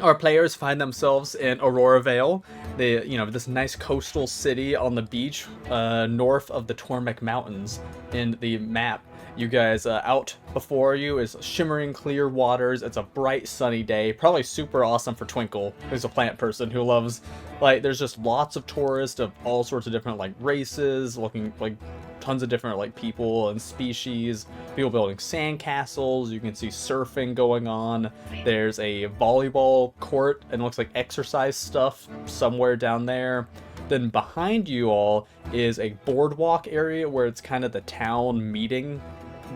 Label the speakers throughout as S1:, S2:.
S1: our players find themselves in Auraveil, this nice coastal city on the beach, north of the Tormek Mountains in the map. You guys, out before you is shimmering clear waters. It's a bright sunny day, probably super awesome for Twinkle, who's a plant person who loves, there's just lots of tourists of all sorts of different, races, looking, tons of different, people and species, people building sandcastles. You can see surfing going on. There's a volleyball court and it looks like exercise stuff somewhere down there. Then behind you all is a boardwalk area where it's kind of the town meeting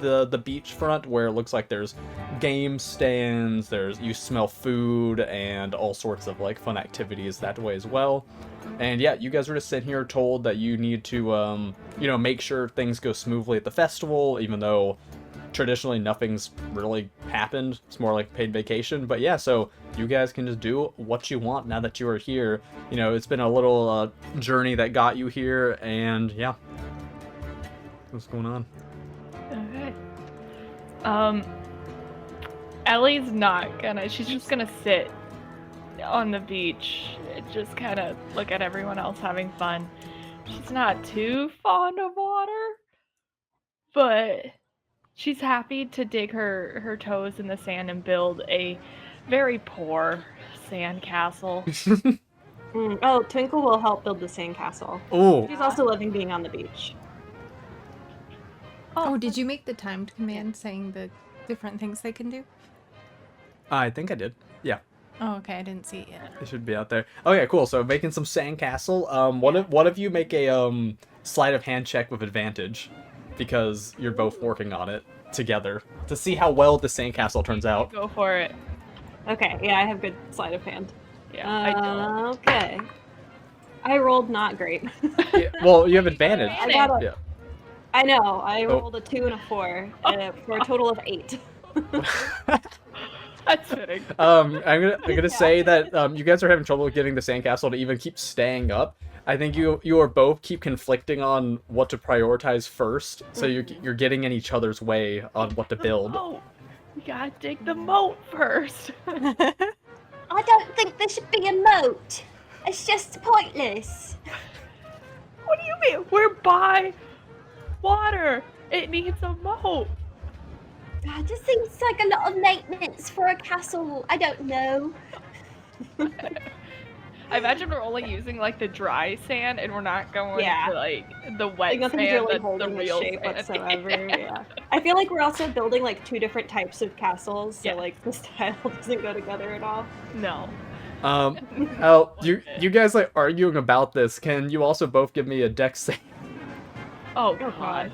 S1: the beachfront, where it looks like there's game stands, you smell food and all sorts of fun activities that way as well. And yeah, you guys were just sitting here told that you need to make sure things go smoothly at the festival, even though traditionally nothing's really happened. It's more like paid vacation. But yeah, so you guys can just do what you want now that you are here. It's been a little journey that got you here, and yeah. What's going on?
S2: Okay. Ellie's not gonna, she's just gonna sit on the beach and just kind of look at everyone else having fun. She's not too fond of water, but she's happy to dig her toes in the sand and build a very poor sand castle.
S3: Oh, Twinkle will help build the sandcastle.
S1: Oh.
S3: She's also loving being on the beach.
S4: Oh, did you make the timed command saying the different things they can do?
S1: I think I did. Yeah.
S4: Oh, okay. I didn't see it yet.
S1: It should be out there. Okay, cool. So making some sandcastle. One of you make a sleight of hand check with advantage, because you're both working on it together to see how well the sandcastle turns out.
S2: Go for it.
S3: Okay, yeah, I have good sleight of hand.
S2: Yeah, I don't.
S3: Okay. I rolled not great.
S1: Yeah, well, you have advantage.
S3: I got
S1: Yeah.
S3: I know. I rolled a 2 and a 4 for a total of 8.
S2: That's fitting.
S1: I'm gonna say that you guys are having trouble getting the sandcastle to even keep staying up. I think you are both keep conflicting on what to prioritize first, so you're getting in each other's way on what to build.
S2: Oh, you gotta dig the moat first.
S5: I don't think there should be a moat. It's just pointless.
S2: What do you mean? We're by water. It needs a moat.
S5: It just seems like a lot of maintenance for a castle. I don't know.
S2: I imagine we're only using the dry sand, and we're not going to the wet
S3: Nothing's
S2: sand.
S3: really
S2: That's
S3: holding
S2: the
S3: the
S2: real
S3: shape
S2: sand.
S3: whatsoever. Yeah. I feel like we're also building 2 different types of castles, so the style doesn't go together at all.
S2: No.
S1: You guys arguing about this. Can you also both give me a dex save?
S2: Oh God.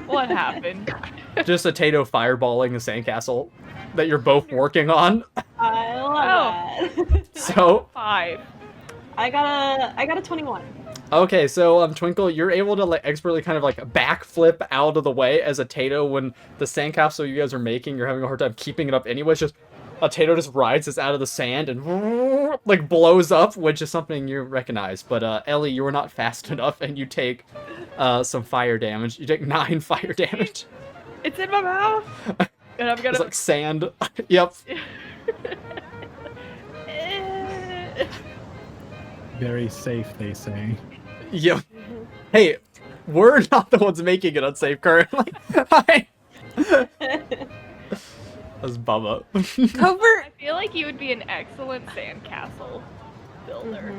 S2: What happened?
S1: Just a Tato fireballing a sandcastle that you're both working on.
S3: I love that.
S1: So
S2: 5.
S3: I got a 21.
S1: Okay, so Twinkle, you're able to expertly kind of backflip out of the way as a Tato when the sandcastle you guys are making, you're having a hard time keeping it up anyways. Just a Tato just rides this out of the sand and blows up, which is something you recognize. But Ellie, you were not fast enough, and you take some fire damage. You take 9 fire damage.
S2: It's in my mouth. And I'm gonna.
S1: It's sand. Yep.
S6: Very safe, they say.
S1: Yep. Hey, we're not the ones making it unsafe currently. That's Bubba.
S4: Covert.
S2: I feel like you would be an excellent sandcastle builder.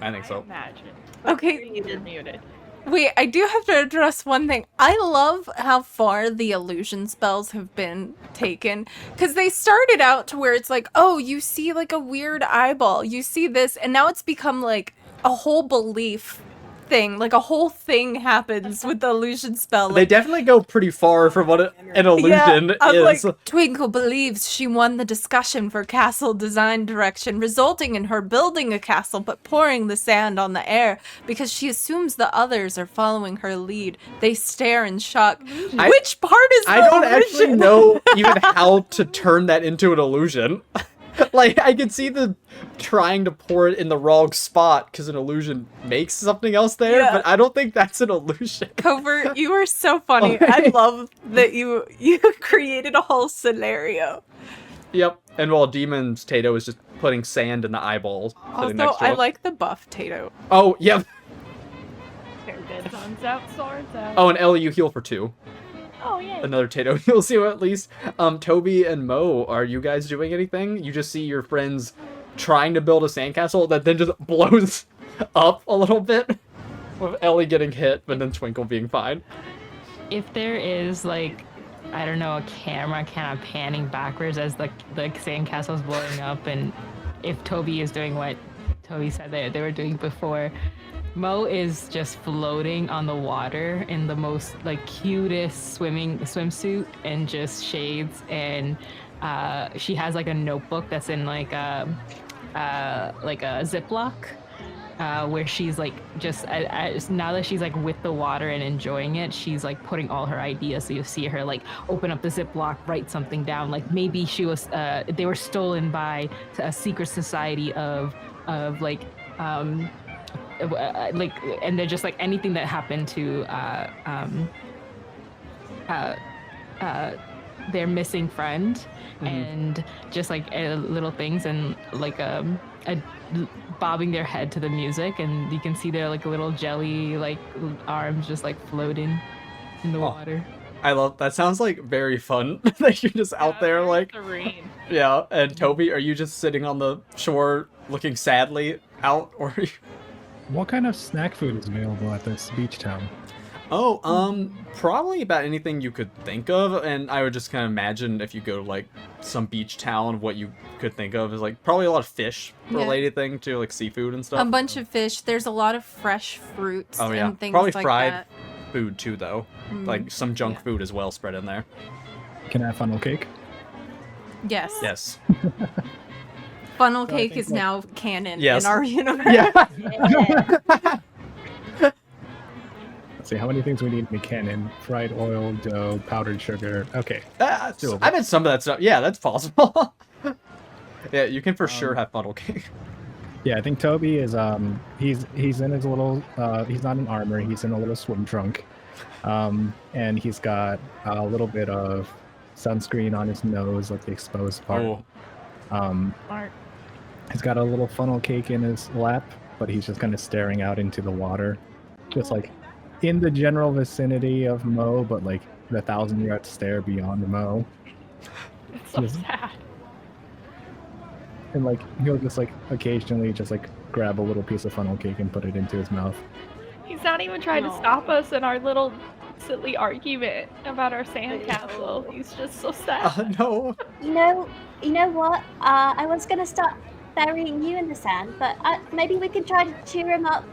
S1: I think so.
S2: Imagine.
S4: Okay.
S2: You're muted.
S4: Wait, I do have to address one thing. I love how far the illusion spells have been taken. Because they started out to where it's oh, you see a weird eyeball. You see this, and now it's become a whole belief thing. A whole thing happens with the illusion spell.
S1: They definitely go pretty far from what an illusion is.
S4: Twinkle believes she won the discussion for castle design direction, resulting in her building a castle but pouring the sand on the air because she assumes the others are following her lead. They stare in shock. Which part is
S1: I don't actually know even how to turn that into an illusion. Like, I can see the trying to pour it in the wrong spot because an illusion makes something else there,
S4: Yeah.
S1: but I don't think that's an illusion.
S4: Covert, you are so funny. I love that you created a whole scenario.
S1: Yep. And while Demon's Tato is just putting sand in the eyeballs. sitting
S4: Also,
S1: next to
S4: I
S1: him.
S4: like the buff Tato.
S1: Oh, yep.
S2: Guns out, swords out.
S1: Oh, and Ellie, you heal for 2.
S2: Oh, yeah.
S1: Another Tato heals you at least. Toby and Mo, are you guys doing anything? You just see your friends trying to build a sandcastle that then just blows up a little bit. With Ellie getting hit, but then Twinkle being fine.
S7: If there is like, I don't know, a camera kind of panning backwards as the sandcastle's blowing up, and if Toby is doing what Toby said they were doing before, Mo is just floating on the water in the most like cutest swimsuit and just shades, and she has like a notebook that's in like a Ziploc. Where she's like just now that she's like with the water and enjoying it, she's like putting all her ideas. So you see her like open up the Ziploc, write something down. Like maybe she was they were stolen by a secret society of like and they're just like anything that happened to their missing friend, and just like little things, and like bobbing their head to the music, and you can see their like little jelly like arms just like floating in the water.
S1: I love that. Sounds like very fun. That you're just out there
S2: very
S1: like
S2: serene.
S1: yeah. And Toby, are you just sitting on the shore looking sadly out, or?
S6: What kind of snack food is available at this beach town?
S1: Oh, probably about anything you could think of, and I would just kind of imagine if you go to like some beach town, what you could think of is like probably a lot of fish related thing too, like seafood and stuff.
S4: A bunch of fish. There's a lot of fresh fruits
S1: Oh yeah,
S4: and things
S1: probably
S4: like
S1: fried
S4: that.
S1: food too, though. Like some junk food as well spread in there.
S6: Can I have funnel cake?
S4: Yes.
S1: Yes.
S4: Funnel
S6: So I
S4: cake
S6: think,
S4: is
S6: like-
S4: now canon
S1: Yes.
S4: in our universe.
S1: Yeah.
S6: Let's see, how many things we need to be cannon? Fried oil, dough, powdered sugar. Okay. Doable.
S1: I bet some of that stuff. Yeah, that's possible. Yeah, you can for sure have funnel cake.
S6: Yeah, I think Toby is he's in his little he's not in armor, he's in a little swim trunk. And he's got a little bit of sunscreen on his nose, like the exposed part.
S1: Oh,
S2: Smart.
S6: He's got a little funnel cake in his lap, but he's just kind of staring out into the water. Just like in the general vicinity of Mo, but like the 1,000-yard stare beyond Mo.
S2: It's so
S6: Yes.
S2: sad.
S6: And like he'll just like occasionally just like grab a little piece of funnel cake and put it into his mouth.
S2: He's not even trying to stop us in our little silly argument about our sandcastle. He's just so sad.
S1: no.
S5: You know what? I was gonna start burying you in the sand, but maybe we can try to cheer him up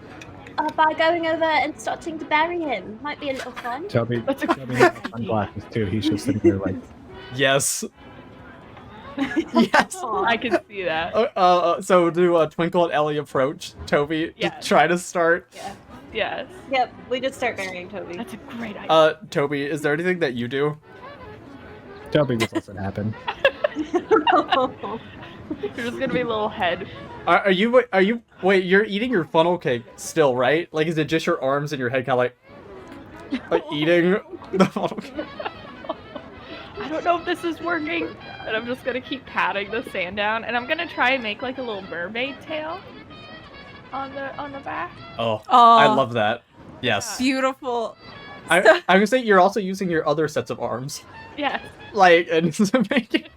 S5: by going over and starting to bury him. Might be a little fun.
S6: Toby,
S2: That's a
S6: Toby has sunglasses too. He's just sitting there like,
S1: Yes. Yes.
S2: I can see that.
S1: So do Twinkle and Ellie approach Toby
S2: Yes.
S1: to try to start?
S2: Yes.
S3: Yep, we just start burying Toby.
S2: That's a great idea.
S1: Toby, is there anything that you do?
S6: Toby, just lets it happen.
S2: You're just gonna be a little head.
S1: Are you wait, you're eating your funnel cake still, right? Like, is it just your arms and your head kind of like eating the funnel cake?
S2: I don't know if this is working, but I'm just gonna keep patting the sand down, and I'm gonna try and make like a little mermaid tail on the back.
S1: Oh,
S4: Aw.
S1: I love that. Yes.
S4: Beautiful.
S1: I'm gonna say you're also using your other sets of arms.
S2: Yes.
S1: Like, and to make it...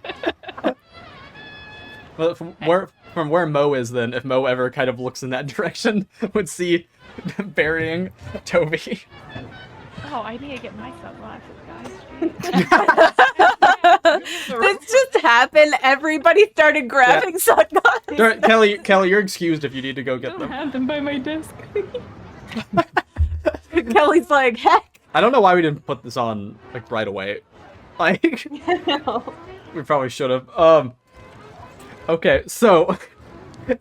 S1: But from where Mo is, then, if Mo ever kind of looks in that direction, would see burying Toby.
S2: Oh, I need to get my sunglasses, guys.
S4: This just happened. Everybody started grabbing sunglasses.
S1: Kelly, you're excused if you need to go
S7: I
S1: get
S7: don't
S1: them.
S7: have them by my desk.
S4: Kelly's like, heck.
S1: I don't know why we didn't put this on like right away. Like, we probably should have. Okay, so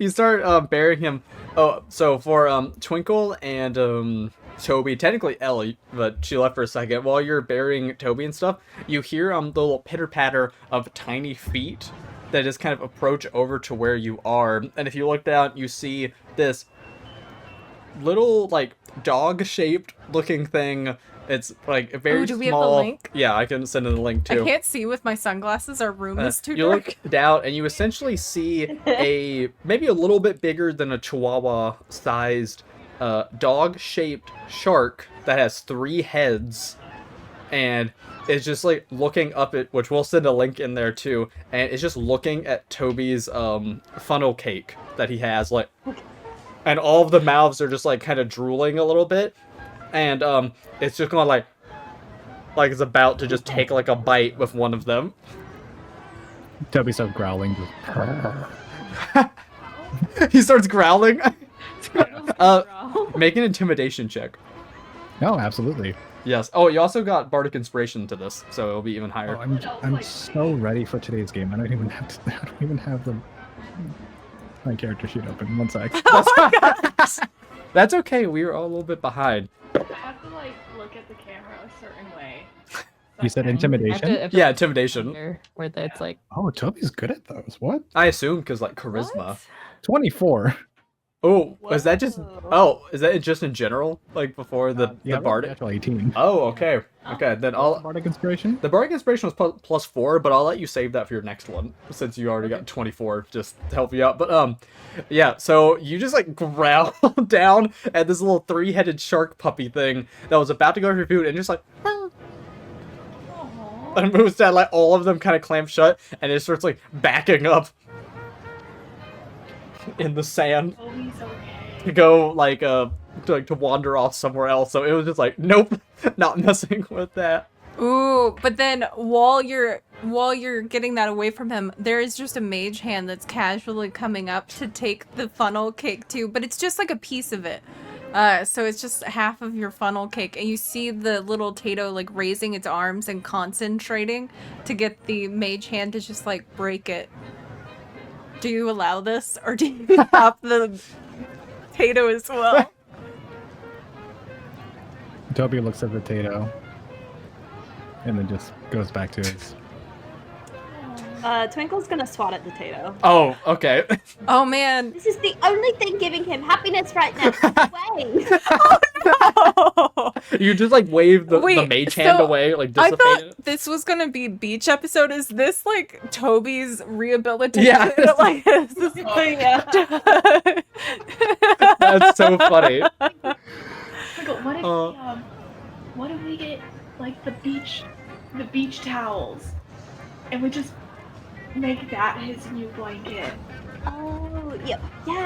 S1: you start burying him. Oh, so for Twinkle and Toby, technically Ellie, but she left for a second. While you're burying Toby and stuff, you hear the little pitter patter of tiny feet that just kind of approach over to where you are. And if you look down, you see this little like dog-shaped looking thing. It's like a very
S4: do we
S1: small.
S4: have the link?
S1: Yeah, I can send in the link too.
S4: I can't see with my sunglasses. Our room is too
S1: You
S4: dark.
S1: look down and you essentially see a maybe a little bit bigger than a chihuahua-sized dog-shaped shark that has 3 heads, and it's just like looking up at, which we'll send a link in there too, and it's just looking at Toby's funnel cake that he has, like, and all of the mouths are just like kind of drooling a little bit, and it's just going like it's about to just take like a bite with one of them.
S6: Toby starts growling.
S1: He starts growling. Make an intimidation check.
S6: No, absolutely.
S1: Yes. Oh, you also got Bardic Inspiration to this, so it'll be even higher.
S6: Oh, I'm so ready for today's game. I don't even have my character sheet open. One sec.
S1: That's okay. We were all a little bit behind.
S2: I have to like look at the camera a certain way.
S6: You said intimidation?
S1: Yeah, intimidation.
S7: Where it's like,
S6: Oh, Toby's good at those. What?
S1: I assume because like charisma.
S6: 24.
S1: Oh, is that just? Oh, is that just in general? Like before the Bardic?
S6: Natural 18.
S1: Oh, okay. Okay, then I'll.
S6: Bardic Inspiration?
S1: The Bardic Inspiration was +4, but I'll let you save that for your next one since you already got 24, just to help you out. But yeah. So you just like growl down at this little 3-headed shark puppy thing that was about to go for your food, and just like. And moves down, like all of them kind of clamp shut, and it starts like backing up in the sand to go like to wander off somewhere else. So it was just like, nope, not messing with that.
S4: Ooh, but then while you're getting that away from him, there is just a mage hand that's casually coming up to take the funnel cake too, but it's just like a piece of it. So it's just half of your funnel cake, and you see the little Tato like raising its arms and concentrating to get the mage hand to just like break it. Do you allow this, or do you stop the Tato as well?
S6: Toby looks at the Tato and then just goes back to his.
S3: Twinkle's gonna swat at the Tato.
S1: Oh, okay.
S4: Oh man.
S5: This is the only thing giving him happiness right now. Way.
S4: Oh,
S1: You just like wave the
S4: Wait,
S1: mage hand
S4: so
S1: away, like
S4: I
S1: dissipate
S4: thought
S1: it.
S4: this was gonna be beach episode. Is this like Toby's rehabilitation?
S1: Yeah.
S4: Like, is this
S1: That's so funny.
S2: What if we get like the beach towels, and we just make that his new blanket?
S5: Oh, yeah.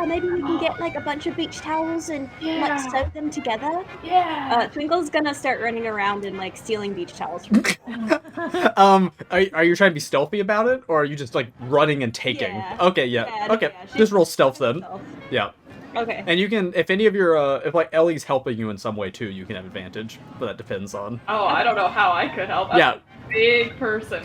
S5: Maybe we can get like a bunch of beach towels and like sew them together.
S2: Yeah.
S3: Twinkle's gonna start running around and like stealing beach towels from
S1: Are you trying to be stealthy about it, or are you just like running and taking?
S3: Yeah.
S1: Okay, yeah.
S3: Yeah,
S1: Okay,
S3: yeah,
S1: just roll stealth then.
S3: herself.
S1: Yeah.
S3: Okay.
S1: And you can, if any of your, if like Ellie's helping you in some way too, you can have advantage, but that depends on.
S2: Oh, I don't know how I could help. I'm
S1: Yeah.
S2: a big person.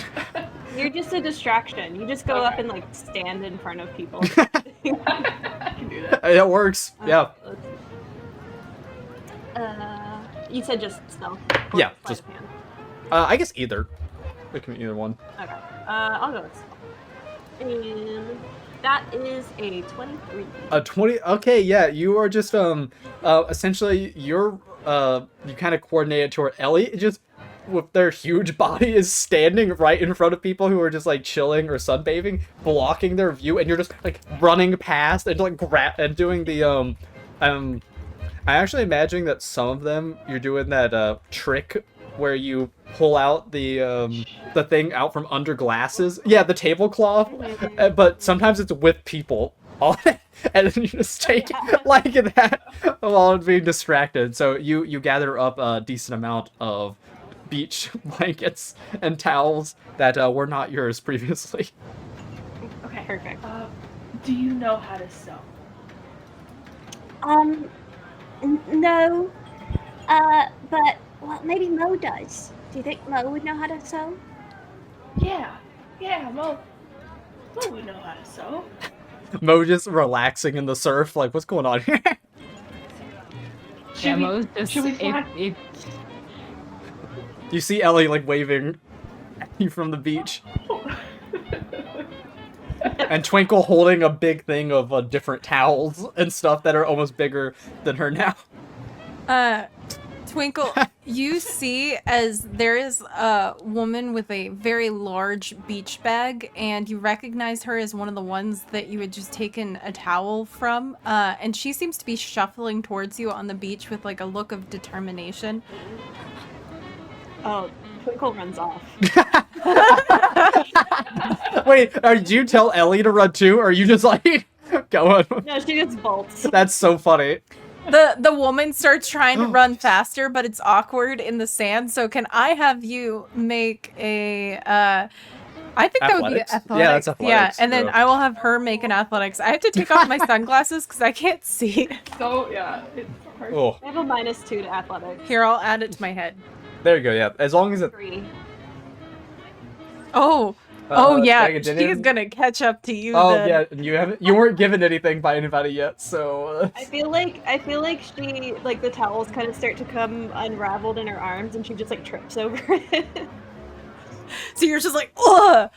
S3: You're just a distraction. You just go up and like stand in front of people.
S2: I can do that.
S1: It works. Yeah.
S3: You said just stealth. or
S1: Yeah,
S3: sleight
S1: just-
S3: of hand.
S1: I guess either. It can be either one.
S3: Okay. I'll go with stealth. And that is a 23.
S1: A 20. Okay, yeah. You are just essentially you kind of coordinated toward Ellie. Just with their huge body is standing right in front of people who are just like chilling or sunbathing, blocking their view, and you're just like running past and like and doing the I actually imagine that some of them you're doing that trick where you pull out the thing out from under glasses. Yeah, the tablecloth. But sometimes it's with people on it, and then you just take it like that while being distracted. So you gather up a decent amount of beach blankets and towels that were not yours previously.
S2: Okay.
S3: Perfect.
S2: Do you know how to sew?
S5: No. But well, maybe Mo does. Do you think Mo would know how to sew?
S2: Yeah, Mo would know how to sew.
S1: Mo just relaxing in the surf, like, what's going on here?
S2: Should we-
S7: Mo's just
S2: should we fly-
S7: if
S1: You see Ellie like waving at you from the beach. and Twinkle holding a big thing of different towels and stuff that are almost bigger than her now.
S4: Twinkle, you see as there is a woman with a very large beach bag, and you recognize her as one of the ones that you had just taken a towel from, and she seems to be shuffling towards you on the beach with like a look of determination.
S3: Oh, Twinkle runs off.
S1: Wait, did you tell Ellie to run too, or are you just like going?
S3: No, she just bolts.
S1: That's so funny.
S4: The woman starts trying to run faster, but it's awkward in the sand. So can I have you make a I think that would be
S1: Athletics?
S4: athletics.
S1: Yeah, that's athletics.
S4: Yeah, and then
S1: Yeah.
S4: I will have her make an athletics. I have to take off my sunglasses because I can't see.
S2: So yeah, it's hard.
S1: Oh,
S3: I have a -2 to athletics.
S4: Here, I'll add it to my head.
S1: there you go. Yeah, as long as it.
S3: 3.
S4: Oh, yeah,
S1: Megan, did
S4: she's
S1: it-
S4: gonna catch up to you.
S1: Oh
S4: then.
S1: yeah, you weren't given anything by anybody yet, so.
S3: I feel like she like the towels kind of start to come unraveled in her arms, and she just like trips over it.
S4: So you're just like, ugh.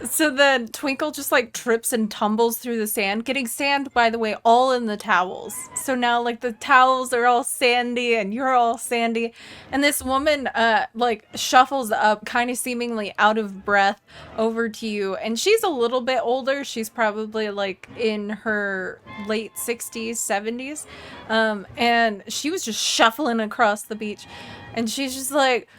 S4: So then Twinkle just like trips and tumbles through the sand, getting sand, by the way, all in the towels. So now like the towels are all sandy and you're all sandy. And this woman like shuffles up, kind of seemingly out of breath, over to you. And she's a little bit older. She's probably like in her late 60s, 70s. And she was just shuffling across the beach. And she's just like,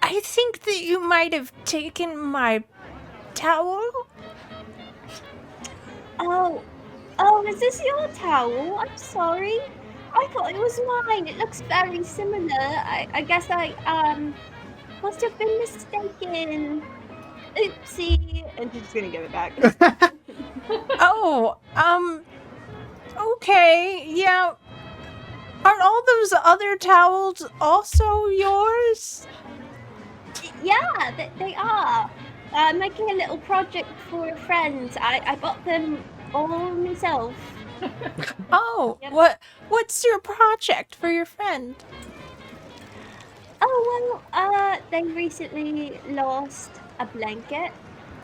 S4: I think that you might have taken my towel.
S5: Oh, is this your towel? I'm sorry. I thought it was mine. It looks very similar. I guess I must have been mistaken. Oopsie.
S3: And she's just gonna give it back.
S4: Oh, okay, yeah. Aren't all those other towels also yours?
S5: Yeah, they are. Making a little project for a friend. I got them all myself.
S4: Oh,
S5: Yep.
S4: what's your project for your friend?
S5: Oh, well, they recently lost a blanket,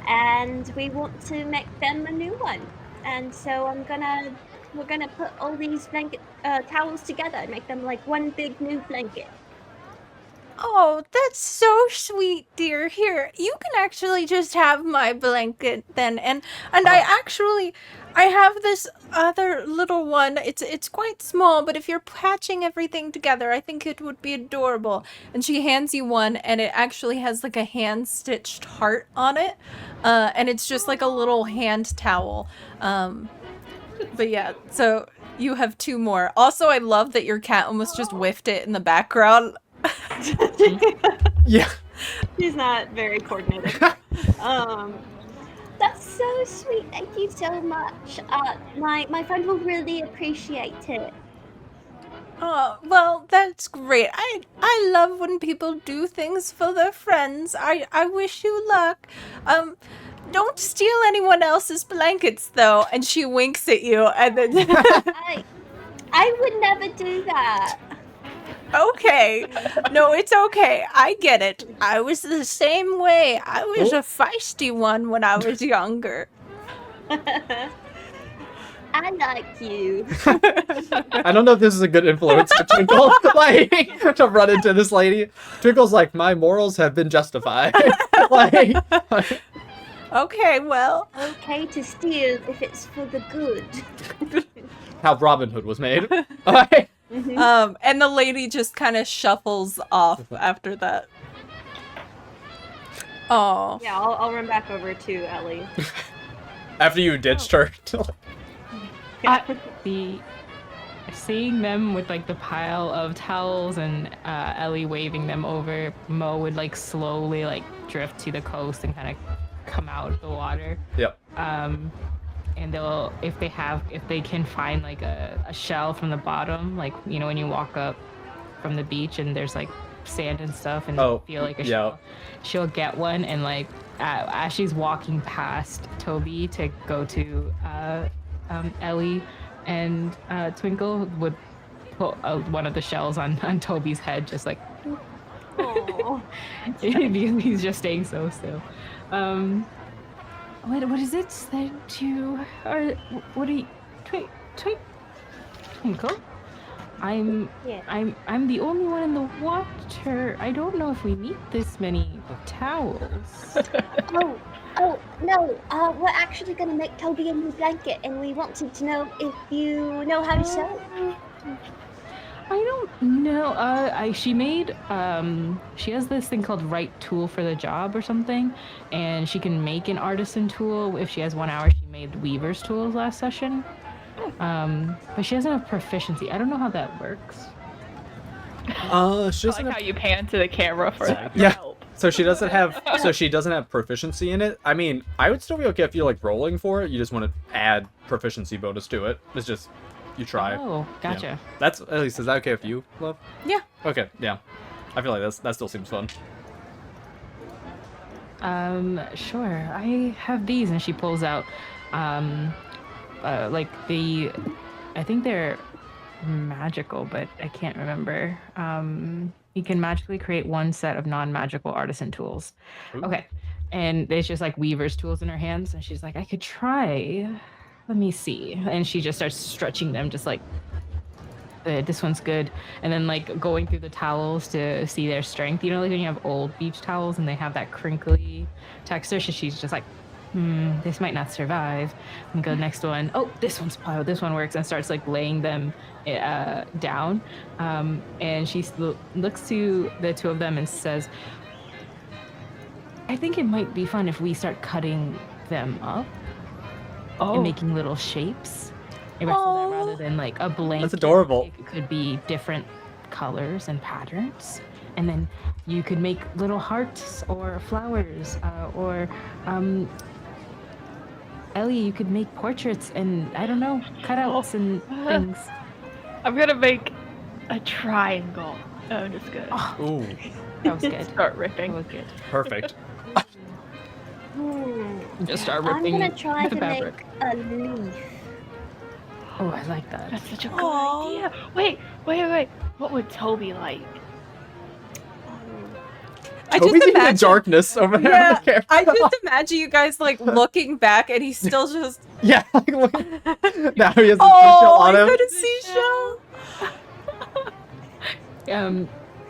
S5: and we want to make them a new one. And so we're gonna put all these towels together and make them like one big new blanket.
S4: Oh, that's so sweet, dear. Here, you can actually just have my blanket then. And I have this other little one. It's quite small, but if you're patching everything together, I think it would be adorable. And she hands you one, and it actually has like a hand-stitched heart on it. And it's just like a little hand towel. But yeah, so you have 2 more. Also, I love that your cat almost just whiffed it in the background.
S1: Yeah.
S3: She's not very coordinated.
S5: That's so sweet. Thank you so much. My friend will really appreciate it.
S4: Oh, well, that's great. I love when people do things for their friends. I wish you luck. Don't steal anyone else's blankets though. And she winks at you and then
S5: I would never do that.
S4: Okay. No, it's okay. I get it. I was the same way. I was a feisty one when I was younger.
S5: I like you.
S1: I don't know if this is a good influence for Twinkle, like, to run into this lady. Twinkle's like, my morals have been justified. like,
S4: Okay, well.
S5: Okay to steal if it's for the good.
S1: how Robin Hood was made. Like,
S4: And the lady just kind of shuffles off after that. Oh.
S3: Yeah, I'll run back over to Ellie.
S1: after you ditched her.
S7: Seeing them with like the pile of towels and Ellie waving them over, Mo would like slowly like drift to the coast and kind of come out of the water.
S1: Yep.
S7: And they'll if they can find like a shell from the bottom, like you know when you walk up from the beach and there's like sand and stuff and
S1: Oh,
S7: feel like a
S1: yeah.
S7: shell, she'll get one and like as she's walking past Toby to go to Ellie and Twinkle would put one of the shells on Toby's head, just like
S3: Oh,
S7: Because he's just staying so still. What is it that you are? What are you? Twinkle?
S5: Yeah.
S7: I'm the only one in the water. I don't know if we need this many towels.
S5: Oh, no. We're actually gonna make Toby a new blanket, and we wanted to know if you know how to sew.
S7: I don't know. She made she has this thing called right tool for the job or something, and she can make an artisan tool if she has 1 hour. She made weaver's tools last session. But she doesn't have proficiency. I don't know how that works.
S1: She
S2: I
S1: doesn't
S2: like
S1: have,
S2: how you pan to the camera for
S1: yeah.
S2: help.
S1: So she doesn't have proficiency in it. I mean, I would still be okay if you like rolling for it. You just want to add proficiency bonus to it. It's just you try.
S7: Oh, gotcha.
S1: Yeah. That's at least is that okay with you, Love?
S4: Yeah.
S1: Okay, yeah. I feel like that still seems fun.
S7: Sure. I have these, and she pulls out, like I think they're magical, but I can't remember. You can magically create 1 set of non-magical artisan tools.
S1: Ooh.
S7: Okay, and there's just like weaver's tools in her hands, and she's like, I could try. Let me see, and she just starts stretching them, just like this one's good, and then like going through the towels to see their strength. You know, like when you have old beach towels and they have that crinkly texture. So she's just like, this might not survive. And go next one. Oh, this one works, and starts like laying them down. And she looks to the 2 of them and says, I think it might be fun if we start cutting them up and making little shapes. So that rather than like a blanket,
S1: That's adorable.
S7: it could be different colors and patterns. And then you could make little hearts or flowers, or Ellie, you could make portraits and, I don't know, cutouts and things.
S2: I'm gonna make a triangle. Oh, I'm just good.
S1: Ooh,
S7: That was good.
S2: Start
S7: That
S2: ripping.
S7: was good.
S1: perfect.
S7: Just start
S5: I'm
S7: ripping
S5: gonna try
S7: the
S5: to
S7: fabric.
S5: make a leaf.
S7: Oh, I like that.
S2: That's such a good
S4: Aw.
S2: idea. Wait. What would Toby like?
S4: I
S1: Toby's
S4: just
S1: in the
S4: imagine.
S1: darkness over there.
S4: Yeah,
S1: on the camera.
S4: I just imagine you guys like looking back, and he's still just.
S1: Yeah, like look. Now he has a seashell
S4: Oh,
S1: on
S4: I
S1: him.
S4: got a seashell.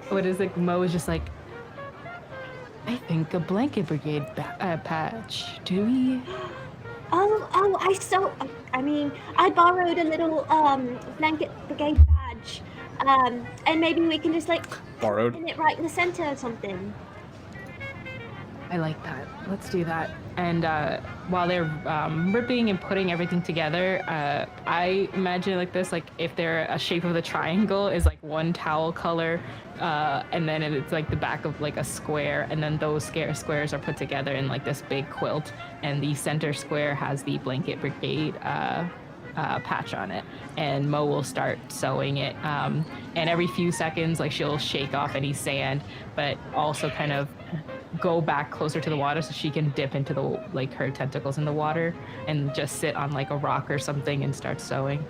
S7: What is it? Mo is just like, I think a blanket brigade patch. Do we?
S5: I borrowed a little blanket brigade badge. And maybe we can just like
S1: Borrowed.
S5: pin it right in the center or something.
S7: I like that. Let's do that. And while they're ripping and putting everything together, I imagine like this, like if they're a shape of the triangle is like 1 towel color, and then it's like the back of like a square, and then those squares are put together in like this big quilt, and the center square has the blanket brigade patch on it, and Mo will start sewing it, and every few seconds like she'll shake off any sand, but also kind of go back closer to the water so she can dip into the like her tentacles in the water and just sit on like a rock or something and start sewing.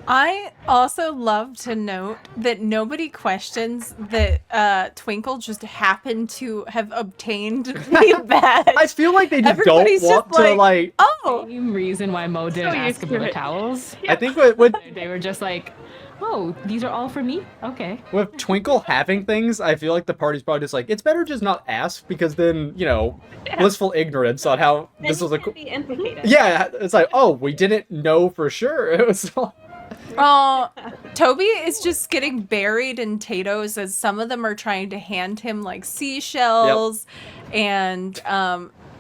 S4: I also love to note that nobody questions that Twinkle just happened to have obtained the badge.
S1: I feel like they just
S4: Everybody's
S1: don't want
S4: just
S1: to
S4: like-
S1: like.
S4: Oh,
S7: Same reason why Mo didn't
S2: So
S7: ask
S2: used
S7: about
S2: to
S7: the
S2: it.
S7: towels.
S1: I think with
S7: They were just like, oh, these are all for me? Okay.
S1: with Twinkle having things, I feel like the party's probably just like it's better just not ask because then blissful ignorance on how
S3: Then
S1: this
S3: you
S1: was a.
S3: can't be implicated.
S1: Yeah, it's like oh we didn't know for sure. It was.
S4: Toby is just getting buried in potatoes as some of them are trying to hand him like seashells, and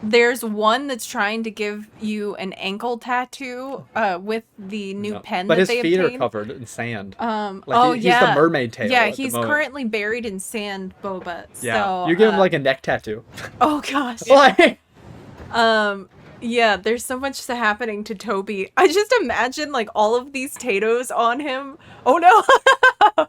S4: there's one that's trying to give you an ankle tattoo with the new
S1: No.
S4: pen
S1: But
S4: that
S1: his
S4: they
S1: feet
S4: obtained.
S1: are covered in sand.
S4: Like
S1: he's the mermaid tail.
S4: Yeah,
S1: at the
S4: he's
S1: moment.
S4: currently buried in sand, Boba.
S1: Yeah,
S4: So,
S1: you give him like a neck tattoo.
S4: oh gosh.
S1: Like,
S4: Yeah, there's so much happening to Toby. I just imagine like all of these potatoes on him. Oh no.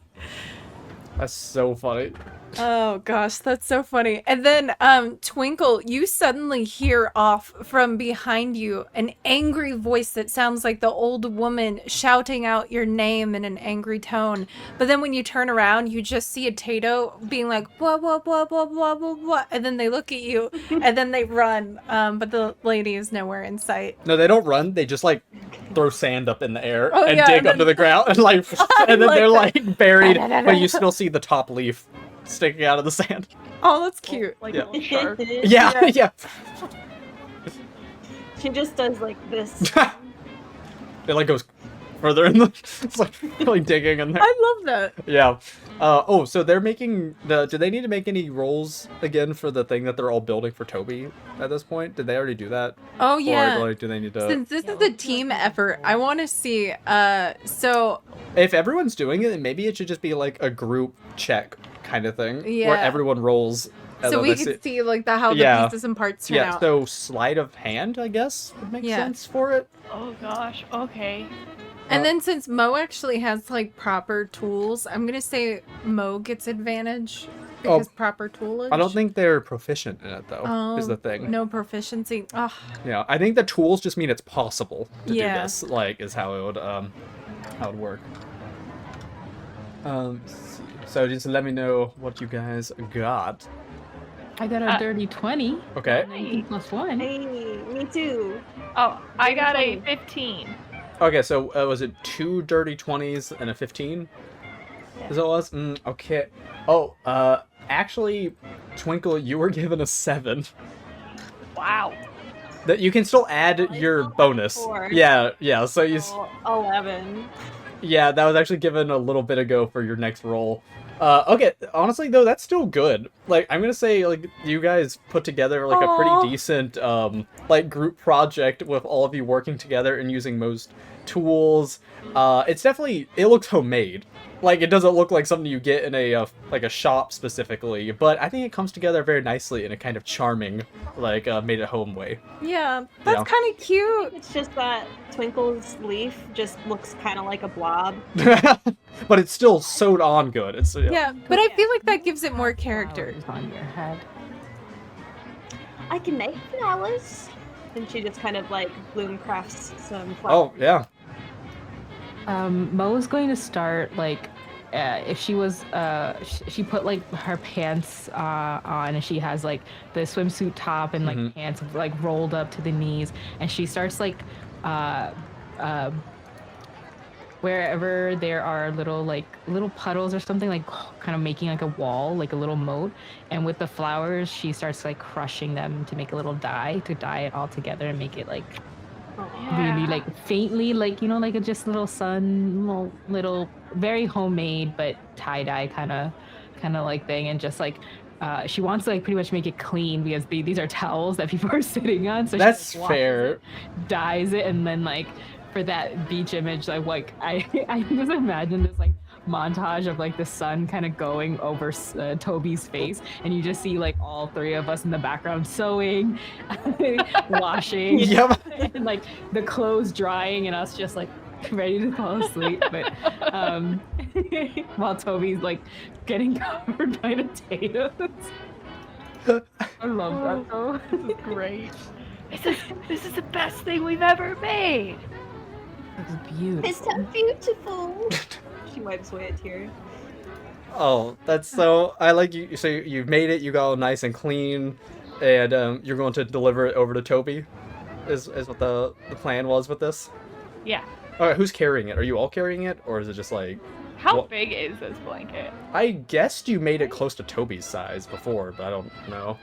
S1: that's so funny.
S4: Oh gosh, that's so funny. And then Twinkle, you suddenly hear off from behind you an angry voice that sounds like the old woman shouting out your name in an angry tone. But then when you turn around, you just see a Tato being like blah blah blah blah blah blah blah, and then they look at you and then they run. But the lady is nowhere in sight.
S1: No, they don't run. They just like throw sand up in the air
S4: Oh,
S1: and
S4: yeah,
S1: dig
S4: and
S1: under
S4: then-
S1: the ground and like, and then
S4: like
S1: they're
S4: that.
S1: like buried, but you still see the top leaf sticking out of the sand.
S4: Oh, that's cute.
S2: Like
S1: Yeah.
S2: a little shark.
S1: Yeah, yeah.
S3: She just does like this.
S1: It like goes further in the. It's like digging in there.
S4: I love that.
S1: Yeah. Oh, so they're making the. Do they need to make any rolls again for the thing that they're all building for Toby at this point? Did they already do that?
S4: Oh yeah.
S1: Or like, do they need to?
S4: Since this is a team effort, I want to see. So
S1: If everyone's doing it, then maybe it should just be like a group check kind of thing, where
S4: Yeah.
S1: everyone rolls. and
S4: so
S1: then
S4: we
S1: they
S4: can see like how the
S1: Yeah.
S4: pieces and parts turn
S1: Yeah.
S4: out.
S1: So sleight of hand, I guess, would make
S4: Yeah.
S1: sense for it.
S2: Oh gosh. Okay.
S4: And then since Mo actually has like proper tools, I'm gonna say Mo gets advantage because proper toolage.
S1: I don't think they're proficient in it though. Is the thing.
S4: No proficiency. Ugh.
S1: Yeah, I think the tools just mean it's possible to
S4: Yeah.
S1: do this. Like, is how it would work. Let's see. So just let me know what you guys got.
S7: I got a dirty 20.
S1: Okay.
S7: 19 plus 1.
S3: Hey, me too.
S2: Oh, I got a
S3: 20.
S2: 15.
S1: Okay, so was it 2 dirty 20s and a 15? Is that what it was? Okay. Oh, actually, Twinkle, you were given a 7.
S2: Wow.
S1: That you can still add
S3: I
S1: your
S3: still have
S1: bonus.
S3: 4.
S1: Yeah. So you.
S3: So, 11.
S1: Yeah, that was actually given a little bit ago for your next roll. Okay, honestly though, that's still good. Like, I'm gonna say, like, you guys put together like a
S4: Aw.
S1: pretty decent, like group project with all of you working together and using most tools. It's definitely, it looks homemade. Like, it doesn't look like something you get in a like a shop specifically, but I think it comes together very nicely in a kind of charming, like, made at home way.
S4: Yeah, that's
S1: Yeah.
S4: kind of cute.
S3: It's just that Twinkle's leaf just looks kind of like a blob.
S1: But it's still sewed on good. It's
S4: Yeah, but I feel like that gives it more character.
S7: Flowers on your head.
S3: I can make flowers. And she just kind of like bloom crafts some
S1: Oh
S3: flowers.
S1: yeah.
S7: Mo's going to start like if she was she put like her pants on, and she has like the swimsuit top and like pants like rolled up to the knees, and she starts like wherever there are little puddles or something, like kind of making like a wall, like a little moat, and with the flowers she starts like crushing them to make a little dye, to dye it all together and make it like really like faintly, like, you know, like a just little sun, little very homemade but tie-dye kind of like thing. And just like she wants to like pretty much make it clean because these are towels that people are sitting on, so
S1: That's
S7: she like, washes
S1: fair.
S7: it, dyes it, and then like for that beach image, like I just imagine this like montage of like the sun kind of going over Toby's face, and you just see like all three of us in the background sewing, washing,
S1: Yep.
S7: and like the clothes drying, and us just like ready to fall asleep. But while Toby's like getting covered by potatoes. I love that though.
S2: This is great. This is the best thing we've ever made.
S7: It's beautiful.
S5: It's so beautiful.
S3: She wipes away a tear.
S1: Oh, that's so. I like you. So you've made it. You got all nice and clean, and you're going to deliver it over to Toby. Is what the plan was with this?
S2: Yeah.
S1: All right, who's carrying it? Are you all carrying it, or is it just like?
S2: How
S1: Well-
S2: big is this blanket?
S1: I guessed you made it close to Toby's size before, but I don't know.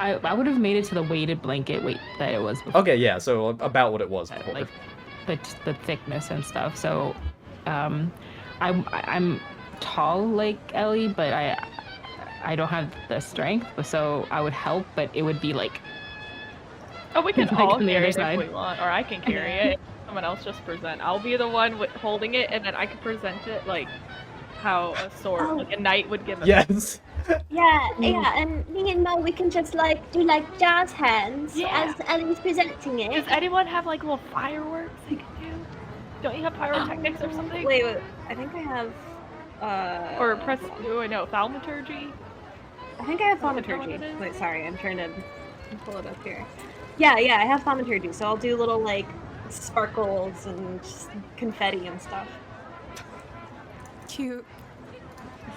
S7: I would have made it to the weighted blanket weight that it was before.
S1: Okay, yeah. So about what it was before.
S7: Like the thickness and stuff. So I'm tall like Ellie, but I don't have the strength, so I would help, but it would be like
S2: Oh, we can
S7: Like
S2: all
S7: on the
S2: carry
S7: other
S2: it if
S7: side.
S2: we want, or I can carry it. Someone else just present. I'll be the one holding it, and then I can present it like how a sword,
S5: Oh.
S2: like a knight would give a
S1: Yes.
S5: Yeah, and me and Mo, we can just like do like jazz hands
S2: Yeah.
S5: as Ellie's presenting
S2: Does
S5: it.
S2: anyone have like little fireworks they can do? Don't you have pyrotechnics or something?
S3: Wait, I think I have.
S2: Or press? Oh, I know thaumaturgy.
S3: I think I have
S2: Is that what it
S3: thaumaturgy.
S2: is?
S3: Wait, sorry, I'm trying to pull it up here. Yeah, I have thaumaturgy, so I'll do little like sparkles and just confetti and stuff.
S4: Cute.